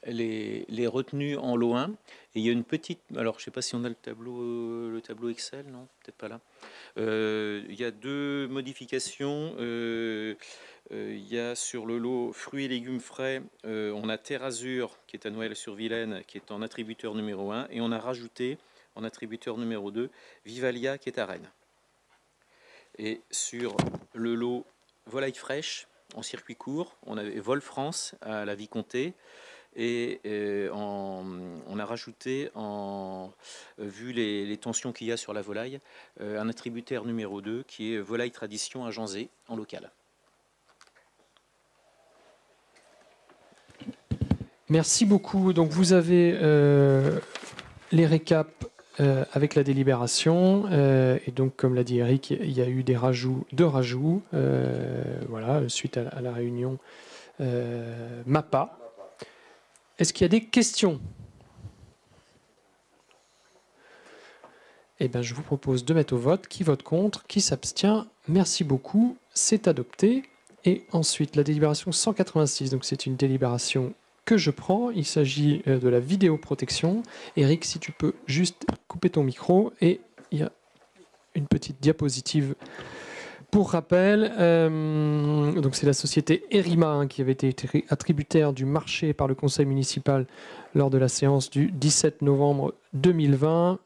les retenues en lot 1. Et il y a une petite... Alors, je ne sais pas si on a le tableau Excel, non? Peut-être pas là. Il y a 2 modifications. Il y a sur le lot fruits et légumes frais, on a Terre Azur, qui est à Noël-sur-Vilaine, qui est en attributeur numéro 1. Et on a rajouté, en attributeur numéro 2, Vivalia, qui est à Rennes. Et sur le lot volaille fraîche, en circuit court, on avait Vol France à la Vicomté. Et on a rajouté, vu les tensions qu'il y a sur la volaille, un attributaire numéro 2 qui est Volaille Tradition à Janzé, en local. Merci beaucoup. Donc vous avez les récaps avec la délibération. Et donc, comme l'a dit Eric, il y a eu deux rajouts voilà, suite à la réunion MAPA. Est-ce qu'il y a des questions? Eh bien, je vous propose de mettre au vote. Qui vote contre? Qui s'abstient? Merci beaucoup. C'est adopté. Et ensuite, la délibération 186. Donc, c'est une délibération que je prends. Il s'agit de la vidéoprotection. Eric, si tu peux juste couper ton micro. Et il y a une petite diapositive. Pour rappel, donc c'est la société Erima qui avait été attributaire du marché par le conseil municipal lors de la séance du 17 novembre 2020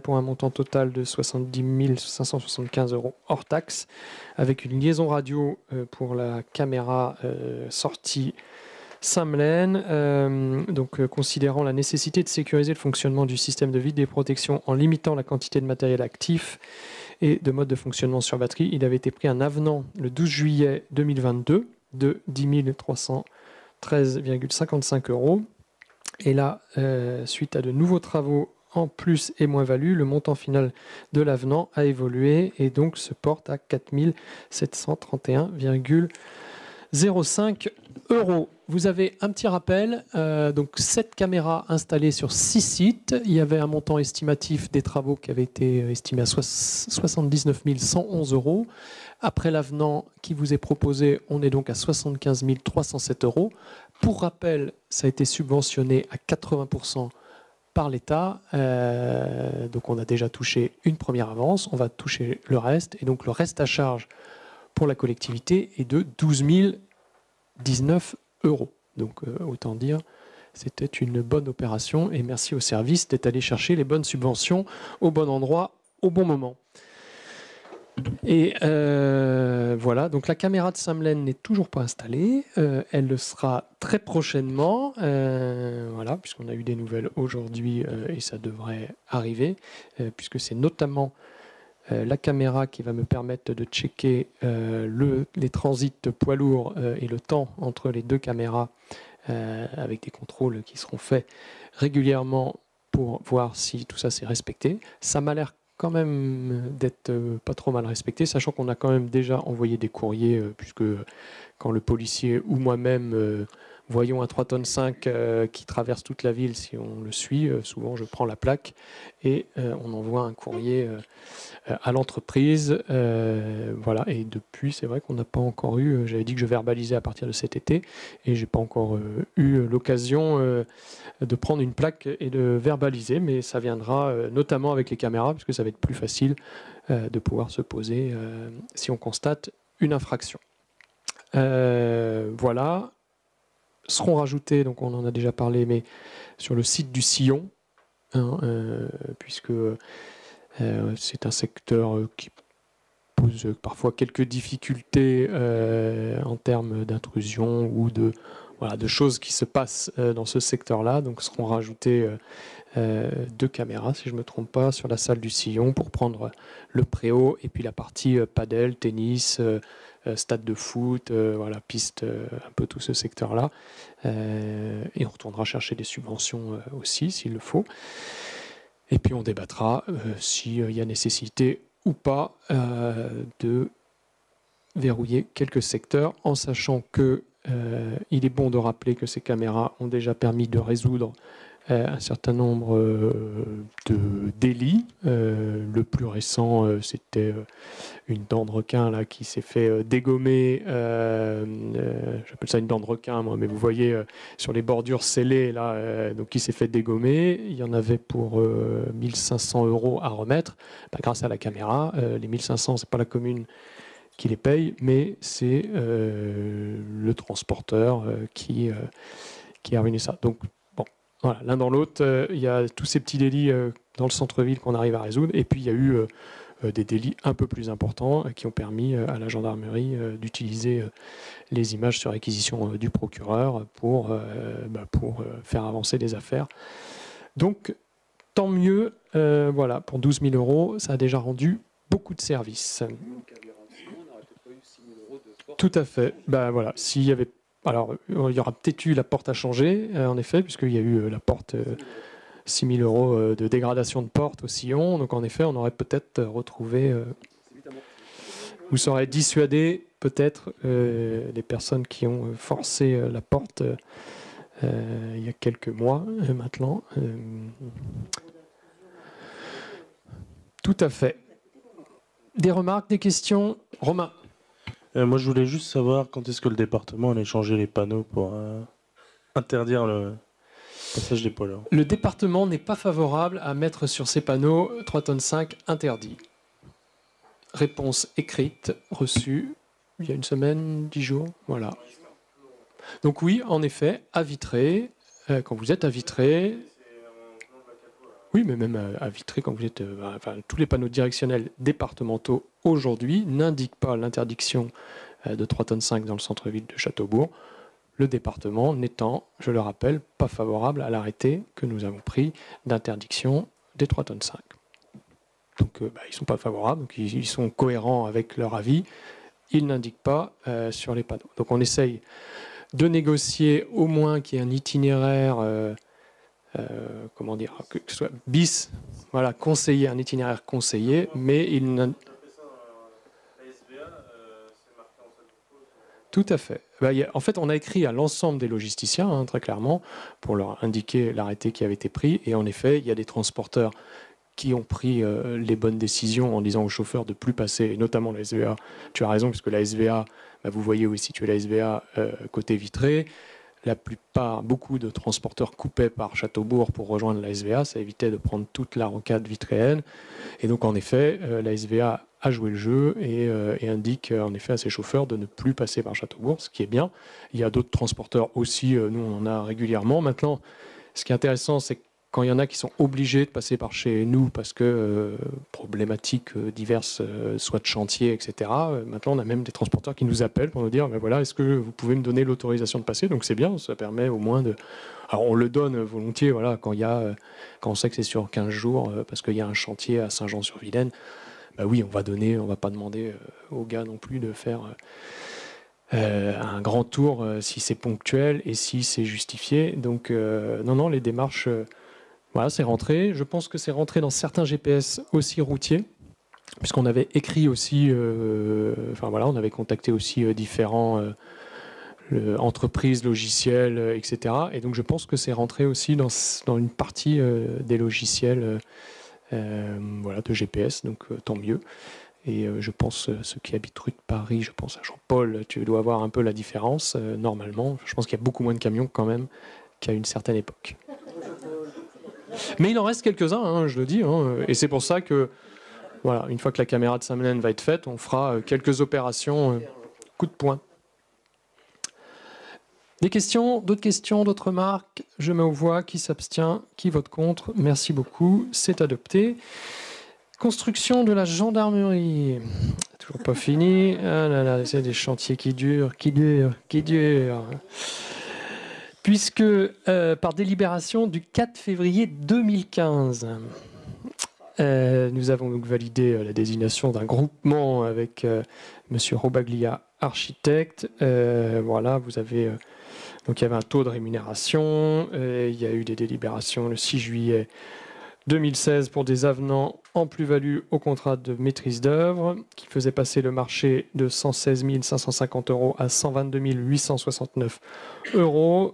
pour un montant total de 70 575 € hors taxe, avec une liaison radio pour la caméra sortie Saint-Melaine, donc considérant la nécessité de sécuriser le fonctionnement du système de vidéoprotection en limitant la quantité de matériel actif et de mode de fonctionnement sur batterie, il avait été pris un avenant le 12 juillet 2022 de 10 313,55 €. Et là, suite à de nouveaux travaux en plus et moins-value, le montant final de l'avenant a évolué et donc se porte à 4 731,05 €. Vous avez un petit rappel, donc 7 caméras installées sur 6 sites. Il y avait un montant estimatif des travaux qui avait été estimé à 79 111 €. Après l'avenant qui vous est proposé, on est donc à 75 307 €. Pour rappel, ça a été subventionné à 80% par l'État. Donc on a déjà touché une première avance, on va toucher le reste. Et donc le reste à charge pour la collectivité est de 12 019 €. Donc autant dire, c'était une bonne opération et merci au service d'être allé chercher les bonnes subventions au bon endroit, au bon moment. Et voilà, donc la caméra de Saint-Melaine n'est toujours pas installée. Elle le sera très prochainement, voilà, puisqu'on a eu des nouvelles aujourd'hui et ça devrait arriver, puisque c'est notamment la caméra qui va me permettre de checker les transits poids lourds et le temps entre les deux caméras avec des contrôles qui seront faits régulièrement pour voir si tout ça s'est respecté. Ça m'a l'air quand même d'être pas trop mal respecté, sachant qu'on a quand même déjà envoyé des courriers, puisque quand le policier ou moi-même voyons un 3,5 tonnes qui traverse toute la ville, si on le suit, souvent je prends la plaque et on envoie un courrier à l'entreprise. Voilà. Et depuis, c'est vrai qu'on n'a pas encore eu, j'avais dit que je verbalisais à partir de cet été, et j'ai pas encore eu l'occasion de prendre une plaque et de verbaliser, mais ça viendra notamment avec les caméras, puisque ça va être plus facile de pouvoir se poser si on constate une infraction. Voilà. Seront rajoutés, donc on en a déjà parlé, mais sur le site du Sillon, hein, puisque c'est un secteur qui pose parfois quelques difficultés en termes d'intrusion ou de choses qui se passent dans ce secteur-là. Donc seront rajoutées 2 caméras, si je ne me trompe pas, sur la salle du Sillon pour prendre le préau et puis la partie padel, tennis, stade de foot, voilà, piste, un peu tout ce secteur-là. Et on retournera chercher des subventions aussi, s'il le faut. Et puis on débattra s'il y a nécessité ou pas de verrouiller quelques secteurs, en sachant que il est bon de rappeler que ces caméras ont déjà permis de résoudre un certain nombre de délits. Le plus récent, c'était une dent de requin là, qui s'est fait dégommer. J'appelle ça une dent de requin, moi, mais vous voyez sur les bordures scellées, là, donc qui s'est fait dégommer. Il y en avait pour 1500 € à remettre. Grâce à la caméra, les 1500, c'est pas la commune qui les paye, mais c'est le transporteur qui a ruiné ça. Donc, bon, voilà, l'un dans l'autre, il y a tous ces petits délits dans le centre-ville qu'on arrive à résoudre, et puis il y a eu des délits un peu plus importants qui ont permis à la gendarmerie d'utiliser les images sur réquisition du procureur pour faire avancer les affaires. Donc, tant mieux, voilà, pour 12 000 €, ça a déjà rendu beaucoup de services. Tout à fait. Ben voilà, s'il y avait, alors il y aura peut-être eu la porte à changer, en effet, puisqu'il y a eu la porte 6 000 € de dégradation de porte au sillon. Donc en effet, on aurait peut-être retrouvé, ou ça aurait dissuadé peut-être les personnes qui ont forcé la porte il y a quelques mois maintenant. Tout à fait. Des remarques, des questions, Romain? Moi, je voulais juste savoir quand est-ce que le département allait changer les panneaux pour interdire le passage des poids lourds. Le département n'est pas favorable à mettre sur ces panneaux 3,5 tonnes interdit. Réponse écrite, reçue, il y a une semaine, 10 jours, voilà. Donc oui, en effet, à Vitré, quand vous êtes à Vitré... Oui, mais même à Vitré, quand vous êtes... tous les panneaux directionnels départementaux aujourd'hui n'indiquent pas l'interdiction de 3,5 tonnes dans le centre-ville de Châteaubourg. Le département n'étant, je le rappelle, pas favorable à l'arrêté que nous avons pris d'interdiction des 3,5 tonnes. Donc ils ne sont pas favorables, donc ils sont cohérents avec leur avis. Ils n'indiquent pas sur les panneaux. Donc on essaye de négocier au moins qu'il y ait un itinéraire... comment dire, que ce soit bis, voilà, conseillé, un itinéraire conseillé, mais il n'a... Tout à fait. En fait, on a écrit à l'ensemble des logisticiens, très clairement, pour leur indiquer l'arrêté qui avait été pris, et en effet, il y a des transporteurs qui ont pris les bonnes décisions en disant aux chauffeurs de ne plus passer, et notamment la SVA. Tu as raison, puisque la SVA, vous voyez où est située la SVA côté Vitré. La plupart, beaucoup de transporteurs coupaient par Châteaubourg pour rejoindre la SVA. Ça évitait de prendre toute la rocade vitréenne. Et donc, en effet, la SVA a joué le jeu et indique en effet à ses chauffeurs de ne plus passer par Châteaubourg, ce qui est bien. Il y a d'autres transporteurs aussi, nous on en a régulièrement. Maintenant, ce qui est intéressant, c'est que quand il y en a qui sont obligés de passer par chez nous parce que problématiques diverses, soit de chantier, etc. Maintenant, on a même des transporteurs qui nous appellent pour nous dire voilà, est-ce que vous pouvez me donner l'autorisation de passer? Donc c'est bien, ça permet au moins de... Alors on le donne volontiers voilà, quand on sait que c'est sur 15 jours, parce qu'il y a un chantier à Saint-Jean-sur-Vilaine. Oui, on va donner, on ne va pas demander aux gars non plus de faire... un grand tour si c'est ponctuel et si c'est justifié. Donc non, les démarches... Voilà, c'est rentré. Je pense que c'est rentré dans certains GPS aussi routiers, puisqu'on avait écrit aussi, on avait contacté aussi différents entreprises, logiciels, etc. Et donc je pense que c'est rentré aussi dans une partie des logiciels de GPS, donc tant mieux. Et je pense, ceux qui habitent rue de Paris, je pense à Jean-Paul, tu dois voir un peu la différence, normalement. Je pense qu'il y a beaucoup moins de camions quand même qu'à une certaine époque. Mais il en reste quelques-uns, je le dis, et c'est pour ça que, voilà, une fois que la caméra de Saint-Melaine va être faite, on fera quelques opérations coup de poing. Des questions, d'autres remarques? Je mets aux voix, qui s'abstient, qui vote contre. Merci beaucoup, c'est adopté. Construction de la gendarmerie. Toujours pas fini. Ah là là, c'est des chantiers qui durent. Puisque par délibération du 4 février 2015, nous avons donc validé la désignation d'un groupement avec M. Robaglia, architecte. Voilà, vous avez... donc il y avait un taux de rémunération. Il y a eu des délibérations le 6 juillet 2016 pour des avenants en plus-value au contrat de maîtrise d'œuvre, qui faisait passer le marché de 116 550 € à 122 869 €.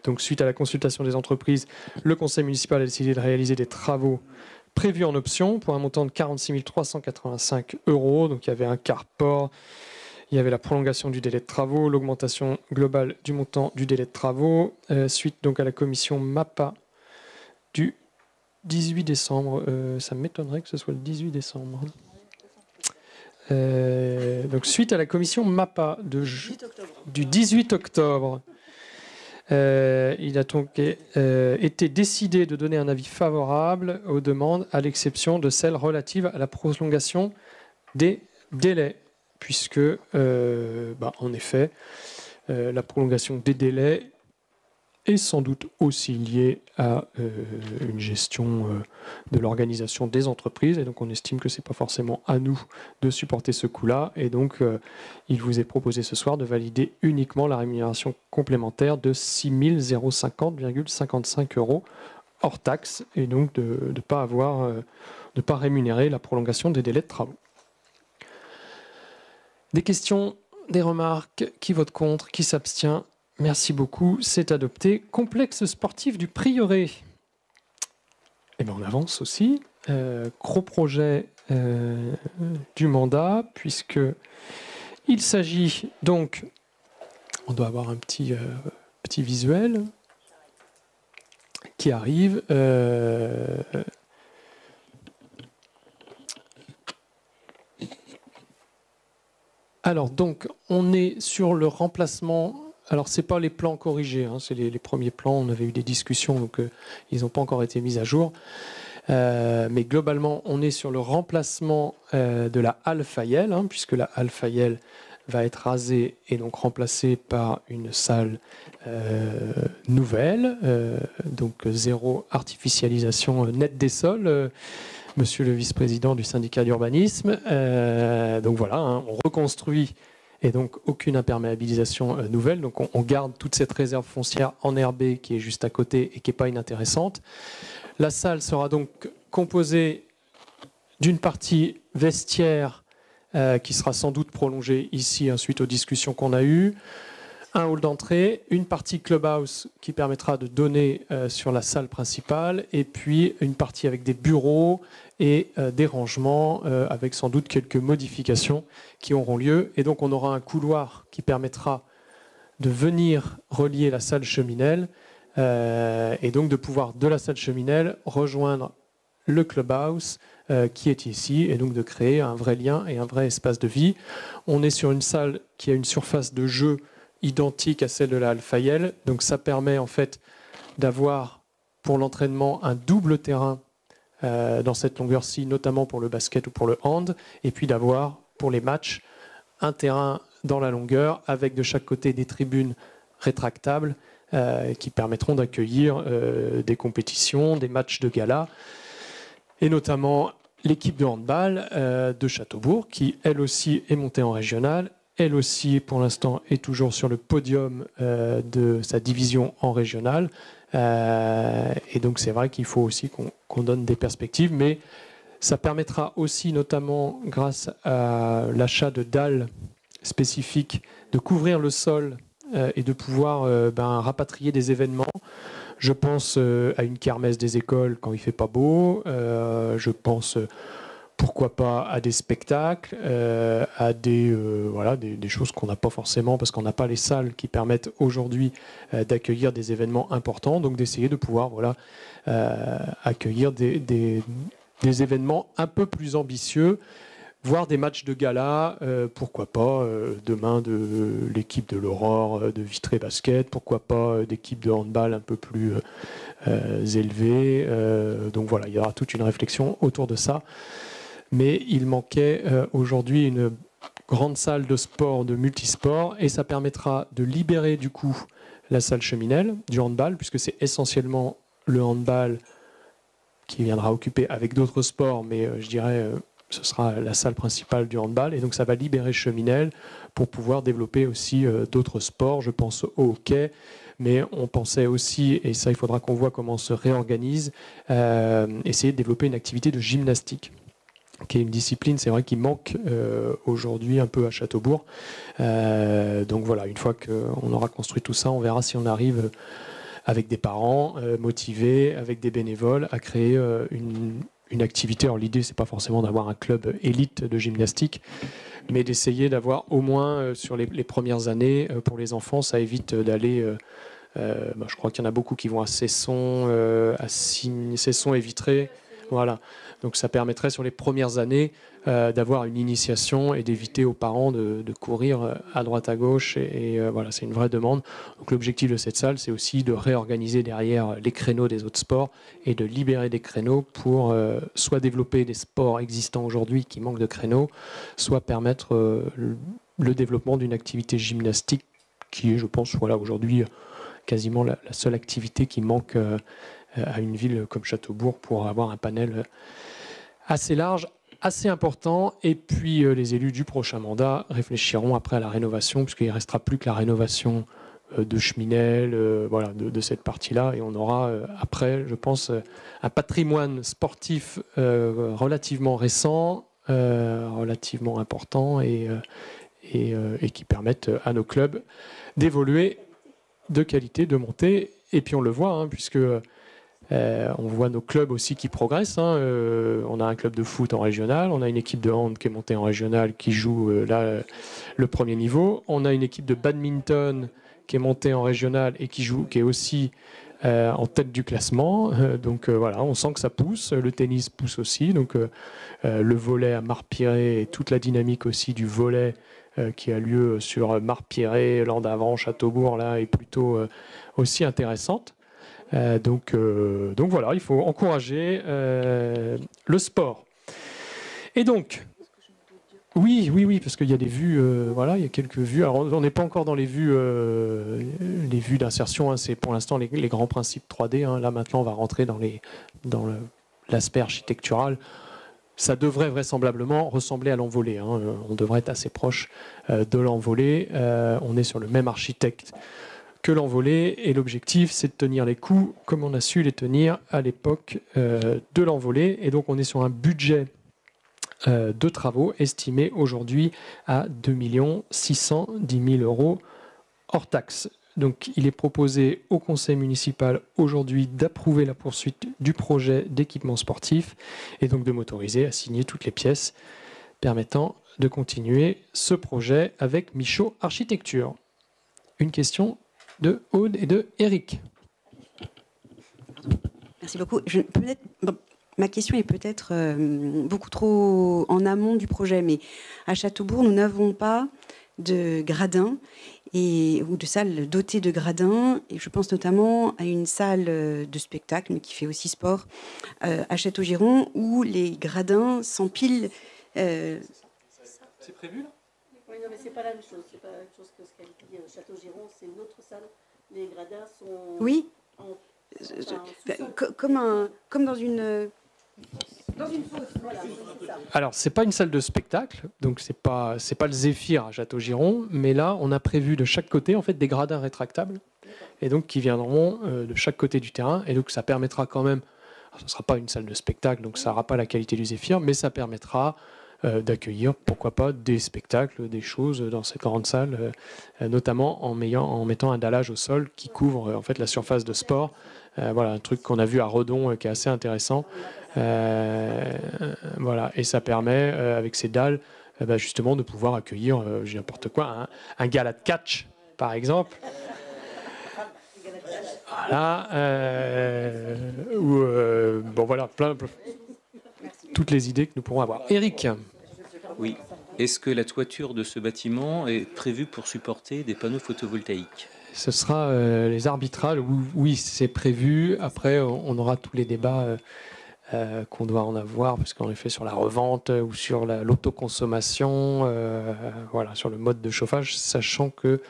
Donc, suite à la consultation des entreprises, le conseil municipal a décidé de réaliser des travaux prévus en option pour un montant de 46 385 €. Donc, il y avait un carport, il y avait la prolongation du délai de travaux, l'augmentation globale du montant du délai de travaux. Suite donc à la commission MAPA du 18 décembre. Ça m'étonnerait que ce soit le 18 décembre. Donc, suite à la commission MAPA du 18 octobre, il a donc été décidé de donner un avis favorable aux demandes, à l'exception de celles relatives à la prolongation des délais, puisque, en effet, la prolongation des délais est sans doute aussi liée à une gestion de l'organisation des entreprises. Et donc, on estime que ce n'est pas forcément à nous de supporter ce coût-là. Et donc, il vous est proposé ce soir de valider uniquement la rémunération complémentaire de 6 050,55 € hors taxe, et donc de ne pas rémunérer la prolongation des délais de travaux. Des questions, des remarques? Qui vote contre? Qui s'abstient? Merci beaucoup, c'est adopté. Complexe sportif du Prieuré. Eh bien, on avance aussi. Gros projet du mandat, puisque il s'agit donc... On doit avoir un petit visuel qui arrive. Alors, donc, on est sur le remplacement... Alors, ce n'est pas les plans corrigés, hein, c'est les premiers plans. On avait eu des discussions, donc ils n'ont pas encore été mis à jour. Mais globalement, on est sur le remplacement de la halle Fayel, hein, puisque la halle Fayel va être rasée et donc remplacée par une salle nouvelle. Donc, zéro artificialisation nette des sols. Monsieur le vice-président du syndicat d'urbanisme. Donc voilà, hein, on reconstruit et donc aucune imperméabilisation nouvelle. Donc on garde toute cette réserve foncière enherbée qui est juste à côté et qui n'est pas inintéressante. La salle sera donc composée d'une partie vestiaire qui sera sans doute prolongée ici suite aux discussions qu'on a eues. Un hall d'entrée, une partie clubhouse qui permettra de donner sur la salle principale, et puis une partie avec des bureaux et des rangements, avec sans doute quelques modifications qui auront lieu. Et donc on aura un couloir qui permettra de venir relier la salle Cheminel, et donc de pouvoir de la salle Cheminel rejoindre le clubhouse qui est ici, et donc de créer un vrai lien et un vrai espace de vie. On est sur une salle qui a une surface de jeu identique à celle de la halle Fayel. Donc ça permet en fait d'avoir pour l'entraînement un double terrain dans cette longueur-ci, notamment pour le basket ou pour le hand, et puis d'avoir pour les matchs un terrain dans la longueur avec de chaque côté des tribunes rétractables qui permettront d'accueillir des compétitions, des matchs de gala, et notamment l'équipe de handball de Châteaubourg qui elle aussi est montée en régional. Elle aussi, pour l'instant, est toujours sur le podium de sa division en régional. Et donc, c'est vrai qu'il faut aussi qu'on donne des perspectives. Mais ça permettra aussi, notamment grâce à l'achat de dalles spécifiques, de couvrir le sol et de pouvoir rapatrier des événements. Je pense à une kermesse des écoles quand il ne fait pas beau. Je pense... pourquoi pas à des spectacles, à des choses qu'on n'a pas forcément parce qu'on n'a pas les salles qui permettent aujourd'hui d'accueillir des événements importants. Donc d'essayer de pouvoir accueillir des événements un peu plus ambitieux, voire des matchs de gala, pourquoi pas demain de l'équipe de l'Aurore de Vitré Basket, pourquoi pas d'équipes de handball un peu plus élevées. Donc voilà, il y aura toute une réflexion autour de ça. Mais il manquait aujourd'hui une grande salle de sport, de multisport, et ça permettra de libérer du coup la salle Cheminel du handball, puisque c'est essentiellement le handball qui viendra occuper avec d'autres sports, mais je dirais ce sera la salle principale du handball. Et donc ça va libérer Cheminel pour pouvoir développer aussi d'autres sports. Je pense au hockey, mais on pensait aussi, et ça il faudra qu'on voit comment on se réorganise, essayer de développer une activité de gymnastique, qui est une discipline, c'est vrai, qui manque aujourd'hui un peu à Châteaubourg. Donc voilà, une fois qu'on aura construit tout ça, on verra si on arrive avec des parents motivés, avec des bénévoles, à créer une activité. Alors l'idée, c'est pas forcément d'avoir un club élite de gymnastique, mais d'essayer d'avoir au moins sur les premières années, pour les enfants, ça évite d'aller... je crois qu'il y en a beaucoup qui vont à Cesson, à Signes, Cesson et Vitré. Voilà. Donc ça permettrait sur les premières années d'avoir une initiation et d'éviter aux parents de courir à droite à gauche. Et voilà, c'est une vraie demande. Donc l'objectif de cette salle, c'est aussi de réorganiser derrière les créneaux des autres sports et de libérer des créneaux pour soit développer des sports existants aujourd'hui qui manquent de créneaux, soit permettre le développement d'une activité gymnastique qui est, je pense, voilà, aujourd'hui quasiment la seule activité qui manque à une ville comme Châteaubourg pour avoir un panel assez large, assez important. Et puis les élus du prochain mandat réfléchiront après à la rénovation, puisqu'il ne restera plus que la rénovation de Cheminel, voilà, de cette partie-là. Et on aura après, je pense, un patrimoine sportif relativement récent, relativement important et qui permettent à nos clubs d'évoluer de qualité, de monter. Et puis on le voit, hein, puisque on voit nos clubs aussi qui progressent. Hein. On a un club de foot en régional, on a une équipe de hand qui est montée en régional, qui joue là le premier niveau. On a une équipe de badminton qui est montée en régional et qui est aussi en tête du classement. Donc voilà, on sent que ça pousse. Le tennis pousse aussi. Donc le volley à Marpiré et toute la dynamique aussi du volley qui a lieu sur Marpiré, Landavant, Châteaubourg, là, est plutôt aussi intéressante. Donc voilà, il faut encourager le sport. Et donc, oui, parce qu'il y a des vues, voilà, il y a quelques vues. Alors, on n'est pas encore dans les vues d'insertion, hein, c'est pour l'instant les grands principes 3D. Hein. Là, maintenant, on va rentrer dans l'aspect architectural. Ça devrait vraisemblablement ressembler à l'envolée. Hein. On devrait être assez proche de l'envolée. On est sur le même architecte que l'envolée, et l'objectif, c'est de tenir les coûts comme on a su les tenir à l'époque de l'envolée. Et donc, on est sur un budget de travaux estimé aujourd'hui à 2 610 000 € hors taxes. Donc, il est proposé au conseil municipal aujourd'hui d'approuver la poursuite du projet d'équipement sportif et donc de m'autoriser à signer toutes les pièces permettant de continuer ce projet avec Michaud Architecture. Une question de Aude et de Eric. Merci beaucoup. Ma question est peut-être beaucoup trop en amont du projet, mais à Châteaubourg, nous n'avons pas de gradins ou de salles dotées de gradins. Et je pense notamment à une salle de spectacle, mais qui fait aussi sport, à Châteaugiron, où les gradins s'empilent. C'est prévu là ? Oui, non, mais c'est pas la même chose. C'est pas la même chose que ce qu'elle dit. Châteaugiron, c'est une autre salle. Les gradins sont. Oui. Comme dans une fosse. Voilà, c'est ça. Alors, c'est pas une salle de spectacle, donc c'est pas le Zéphyr à Châteaugiron, mais là, on a prévu de chaque côté en fait des gradins rétractables, et donc qui viendront de chaque côté du terrain, et donc ça permettra quand même. Alors, ce ne sera pas une salle de spectacle, donc ça n'aura pas la qualité du Zéphyr, mais ça permettra d'accueillir, pourquoi pas, des spectacles, des choses dans cette grande salle, notamment en mettant un dallage au sol qui couvre en fait la surface de sport. Voilà, un truc qu'on a vu à Redon qui est assez intéressant. Voilà, et ça permet, avec ces dalles, justement, de pouvoir accueillir n'importe quoi, un gala de catch, par exemple. Voilà, bon voilà, plein toutes les idées que nous pourrons avoir. Eric. Oui. Est-ce que la toiture de ce bâtiment est prévue pour supporter des panneaux photovoltaïques ? Ce sera les arbitrages. Oui, c'est prévu. Après, on aura tous les débats qu'on doit en avoir, parce qu'en effet, sur la revente ou sur l'autoconsommation, voilà, sur le mode de chauffage, sachant que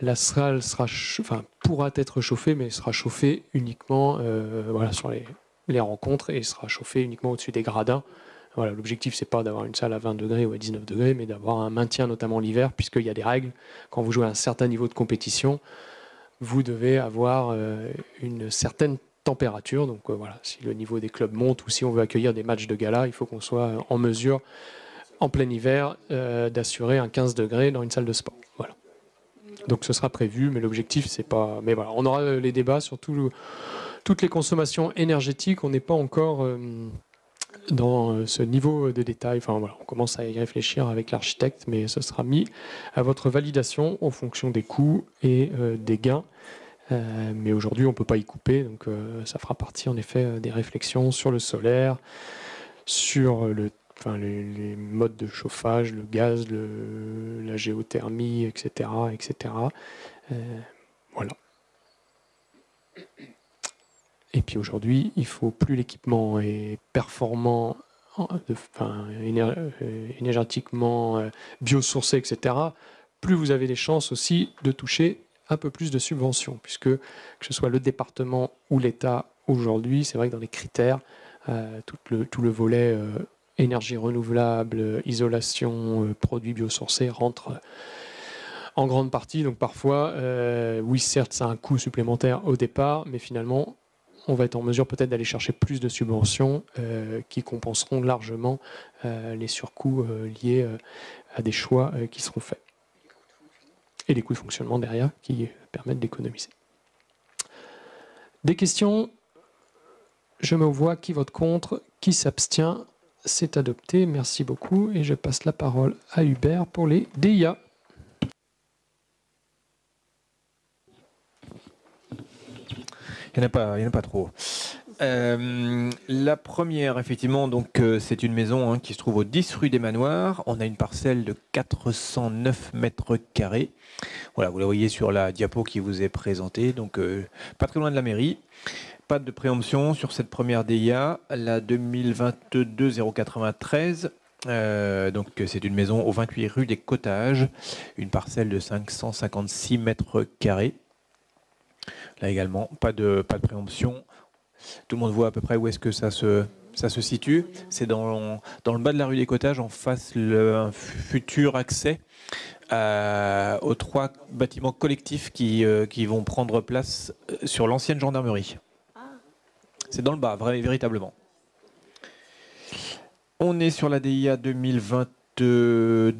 la salle pourra être chauffée, mais sera chauffée uniquement voilà, sur les rencontres, et sera chauffée uniquement au-dessus des gradins. Voilà, l'objectif, c'est pas d'avoir une salle à 20 degrés ou à 19 degrés, mais d'avoir un maintien, notamment l'hiver, puisqu'il y a des règles. Quand vous jouez à un certain niveau de compétition, vous devez avoir une certaine température. Donc voilà, si le niveau des clubs monte ou si on veut accueillir des matchs de gala, il faut qu'on soit en mesure, en plein hiver, d'assurer un 15 degrés dans une salle de sport. Voilà. Donc ce sera prévu, mais l'objectif, c'est pas... Mais voilà, on aura les débats sur toutes les consommations énergétiques. On n'est pas encore dans ce niveau de détail. Enfin voilà, on commence à y réfléchir avec l'architecte, mais ce sera mis à votre validation en fonction des coûts et des gains. Mais aujourd'hui, on ne peut pas y couper, donc ça fera partie en effet des réflexions sur le solaire, sur les modes de chauffage, le gaz, la géothermie, etc. etc. Voilà. Et puis aujourd'hui, il faut plus l'équipement est performant, énergétiquement biosourcé, etc. Plus vous avez des chances aussi de toucher un peu plus de subventions, puisque que ce soit le département ou l'État aujourd'hui, c'est vrai que dans les critères, tout le volet énergie renouvelable, isolation, produits biosourcés rentre en grande partie. Donc parfois, oui, certes, ça a un coût supplémentaire au départ, mais finalement, on va être en mesure peut-être d'aller chercher plus de subventions qui compenseront largement les surcoûts liés à des choix qui seront faits. Et les coûts de fonctionnement derrière qui permettent d'économiser. Des questions? Je me vois qui vote contre, qui s'abstient. C'est adopté. Merci beaucoup. Et je passe la parole à Hubert pour les DIA. Il n'y en a pas trop. La première, effectivement, donc c'est une maison qui se trouve au 10 rue des Manoirs. On a une parcelle de 409 mètres carrés. Voilà, vous la voyez sur la diapo qui vous est présentée. Donc, pas très loin de la mairie. Pas de préemption sur cette première DIA, la 2022-093. Donc, c'est une maison au 28 rue des Cottages. Une parcelle de 556 mètres carrés. Là également, pas de préemption. Tout le monde voit à peu près où est-ce que ça se situe. C'est dans le bas de la rue des Cottages, en face un futur accès aux 3 bâtiments collectifs qui vont prendre place sur l'ancienne gendarmerie. C'est dans le bas, véritablement. On est sur la DIA 2022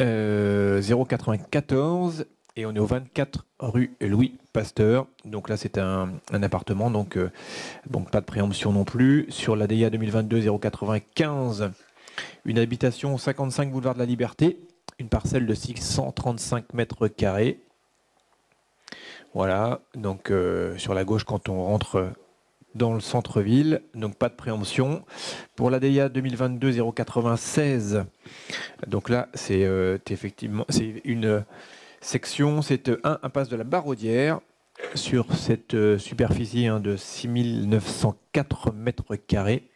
094 et on est au 24 rue Louis Pasteur. Donc là, c'est un appartement, donc pas de préemption non plus. Sur la DIA 2022-095, une habitation au 55 boulevard de la Liberté, une parcelle de 635 mètres carrés. Voilà, donc sur la gauche quand on rentre dans le centre-ville, donc pas de préemption. Pour la DIA 2022-096, donc là, c'est effectivement une section, c'est 1 impasse de la Baraudière, sur cette superficie de 6904 mètres carrés.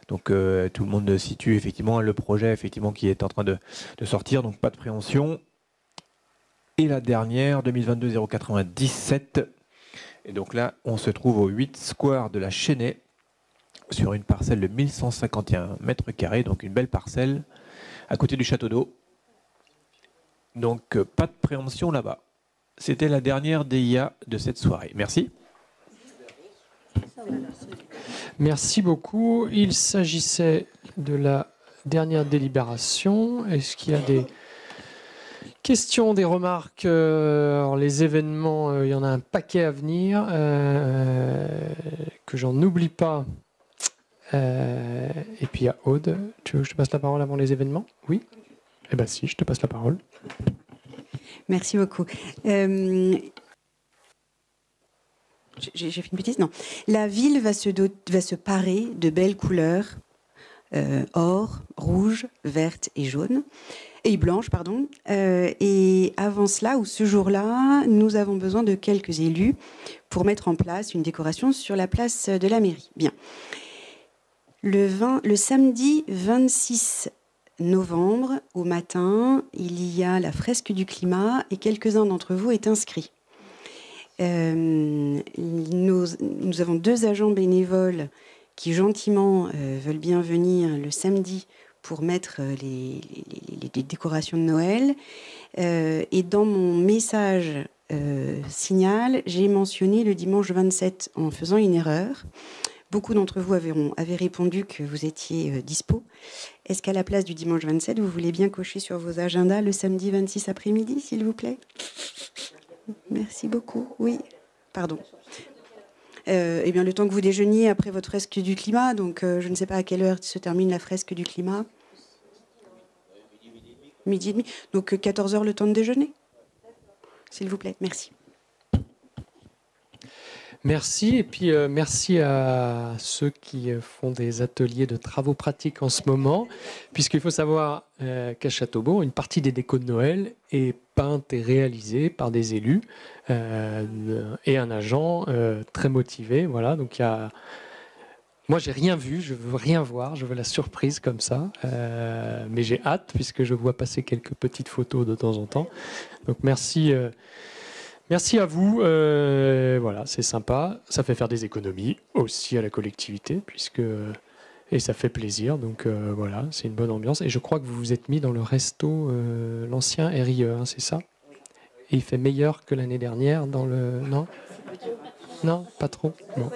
Donc tout le monde situe effectivement le projet effectivement qui est en train de sortir, donc pas de préemption. Et la dernière, 2022-097, et donc là on se trouve au 8 square de la Chênaie, sur une parcelle de 1151 mètres carrés, donc une belle parcelle, à côté du château d'eau. Donc pas de préemption là-bas. C'était la dernière DIA de cette soirée. Merci. Merci beaucoup. Il s'agissait de la dernière délibération. Est-ce qu'il y a des questions, des remarques? Alors, les événements, il y en a un paquet à venir. Que j'en oublie pas. Et puis il y a Aude. Tu veux que je te passe la parole avant les événements? Oui? Eh bien si, je te passe la parole. Merci beaucoup. J'ai fait une bêtise? Non. La ville va se parer de belles couleurs, or, rouge, verte et jaune, et blanche, pardon. Et avant cela, ou ce jour-là, nous avons besoin de quelques élus pour mettre en place une décoration sur la place de la mairie. Bien. Le samedi 26 novembre, au matin, il y a la fresque du climat et quelques-uns d'entre vous est inscrits. Nous avons 2 agents bénévoles qui gentiment veulent bien venir le samedi pour mettre les décorations de Noël. Et dans mon message signal, j'ai mentionné le dimanche 27 en faisant une erreur. Beaucoup d'entre vous avaient répondu que vous étiez dispo. Est-ce qu'à la place du dimanche 27, vous voulez bien cocher sur vos agendas le samedi 26 après-midi, s'il vous plaît? Merci beaucoup. Oui, pardon. Eh bien, le temps que vous déjeuniez après votre fresque du climat, donc je ne sais pas à quelle heure se termine la fresque du climat. Midi et demi. Donc 14h le temps de déjeuner, s'il vous plaît. Merci. Merci, et puis merci à ceux qui font des ateliers de travaux pratiques en ce moment, puisqu'il faut savoir qu'à Châteaubourg, une partie des décos de Noël est peinte et réalisée par des élus et un agent très motivé. Voilà, donc il y a... Moi, j'ai rien vu, je veux rien voir, je veux la surprise comme ça, mais j'ai hâte puisque je vois passer quelques petites photos de temps en temps. Donc merci. Merci à vous, voilà, c'est sympa, ça fait faire des économies aussi à la collectivité, et ça fait plaisir, donc voilà, c'est une bonne ambiance. Et je crois que vous vous êtes mis dans le resto, l'ancien RIE, hein, c'est ça? Et il fait meilleur que l'année dernière dans le... Non? Non, pas trop? Bon.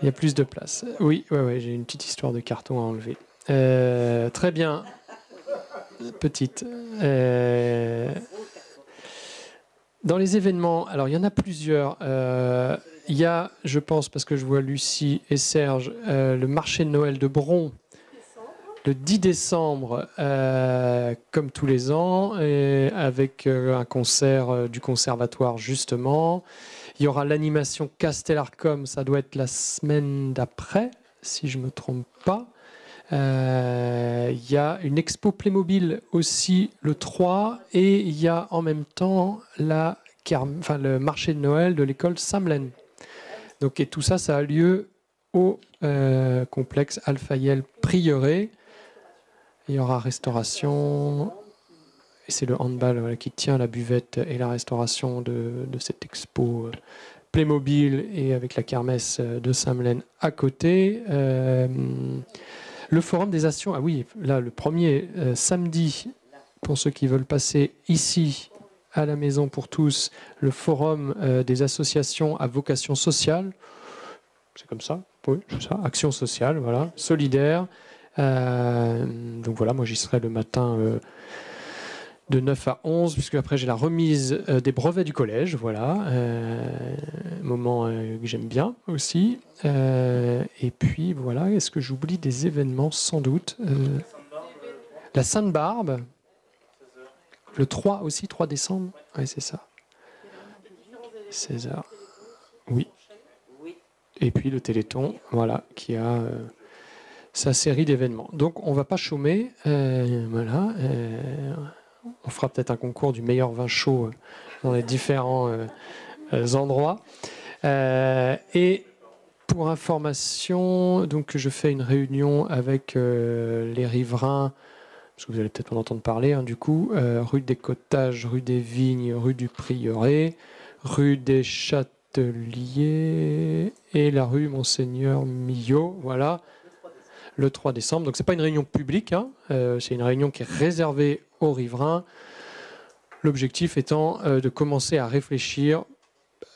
Il y a plus de place. Oui, ouais, j'ai une petite histoire de carton à enlever. Très bien. Petite. Dans les événements, alors il y en a plusieurs. Il y a, je pense, parce que je vois Lucie et Serge, le marché de Noël de Bron, le 10 décembre, comme tous les ans, et avec un concert du conservatoire, justement. Il y aura l'animation Castellarcom, ça doit être la semaine d'après, si je ne me trompe pas. Il y a une expo Playmobil aussi le 3 et il y a en même temps le marché de Noël de l'école Samlen. Donc, et tout ça, ça a lieu au complexe Alphaïel Prieuré. Il y aura restauration et c'est le handball voilà, qui tient la buvette et la restauration de cette expo Playmobil et avec la kermesse de Samlen à côté. Le forum des associations, ah oui, là, le premier samedi, pour ceux qui veulent passer ici, à la Maison pour tous, le forum des associations à vocation sociale. C'est comme ça? Oui, c'est ça. Action sociale, voilà, solidaire. Donc voilà, moi j'y serai le matin de 9 à 11, puisque après j'ai la remise des brevets du collège, voilà, moment que j'aime bien aussi. Et puis voilà, est-ce que j'oublie des événements? Sans doute. La Sainte-Barbe, le 3 aussi, 3 décembre, oui c'est ça. 16h, oui. Et puis le Téléthon, voilà, qui a sa série d'événements. Donc on ne va pas chômer, voilà. On fera peut-être un concours du meilleur vin chaud dans les différents endroits. Et pour information, donc je fais une réunion avec les riverains, parce que vous allez peut-être en entendre parler, hein, du coup, rue des Cottages, rue des Vignes, rue du Prieuré, rue des Châteliers et la rue Monseigneur Millot, voilà, le 3 décembre. Donc c'est pas une réunion publique, hein, c'est une réunion qui est réservée aux riverains. L'objectif étant de commencer à réfléchir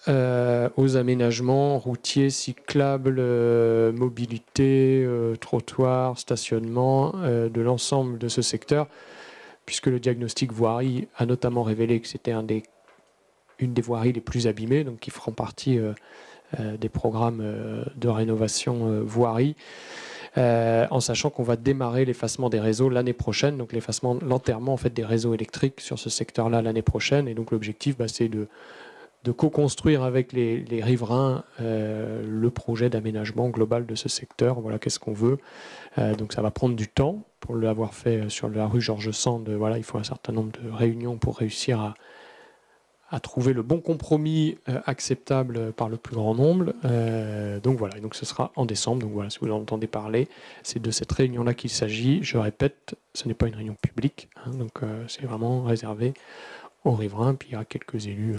aux aménagements routiers, cyclables, mobilité, trottoirs, stationnement de l'ensemble de ce secteur, puisque le diagnostic voirie a notamment révélé que c'était une des voiries les plus abîmées, donc qui feront partie des programmes de rénovation voirie. En sachant qu'on va démarrer l'effacement des réseaux l'année prochaine, donc l'enterrement en fait, des réseaux électriques sur ce secteur-là l'année prochaine. Et donc l'objectif, c'est de co-construire avec les riverains le projet d'aménagement global de ce secteur. Voilà, qu'est-ce qu'on veut. Donc ça va prendre du temps. Pour l'avoir fait sur la rue Georges Sand, voilà, il faut un certain nombre de réunions pour réussir à trouver le bon compromis acceptable par le plus grand nombre. Donc voilà, et donc ce sera en décembre. Donc voilà, si vous en entendez parler, c'est de cette réunion-là qu'il s'agit. Je répète, ce n'est pas une réunion publique, hein, donc c'est vraiment réservé aux riverains. Puis il y a quelques élus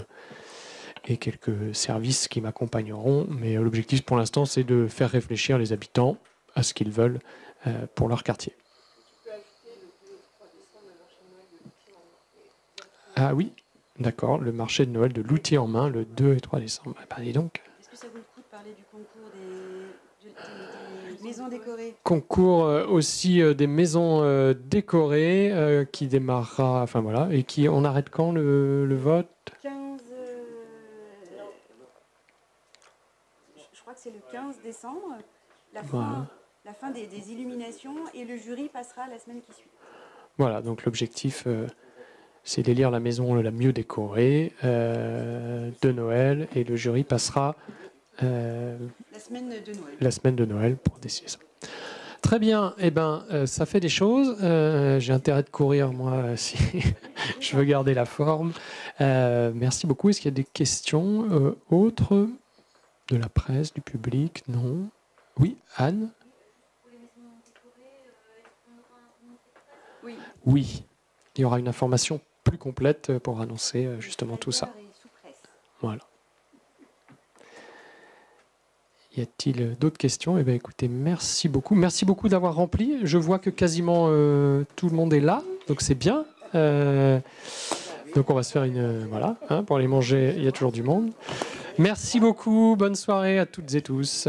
et quelques services qui m'accompagneront. Mais l'objectif pour l'instant, c'est de faire réfléchir les habitants à ce qu'ils veulent pour leur quartier. Ah oui, d'accord, le marché de Noël de l'outil en main, le 2 et 3 décembre. Ah, dis donc. Est-ce que ça vaut le coup de parler du concours des maisons décorées? Concours aussi des maisons décorées qui démarrera, enfin voilà, et qui, on arrête quand le vote? 15, je crois que c'est le 15 décembre, Voilà. la fin des illuminations, et le jury passera la semaine qui suit. Voilà, donc l'objectif, c'est d'élire la maison la mieux décorée de Noël, et le jury passera La semaine de Noël. la semaine de Noël pour décider ça. Très bien, eh ben, ça fait des choses. J'ai intérêt de courir, moi, si je veux garder la forme. Merci beaucoup. Est-ce qu'il y a des questions autres de la presse, du public? Non. Oui, Anne? Oui. Oui, il y aura une information plus complète pour annoncer justement tout ça. Voilà. Y a-t-il d'autres questions? Eh bien, écoutez, merci beaucoup. Merci beaucoup d'avoir rempli. Je vois que quasiment tout le monde est là, donc c'est bien. Donc on va se faire une... voilà, hein, pour aller manger, il y a toujours du monde. Merci beaucoup. Bonne soirée à toutes et tous.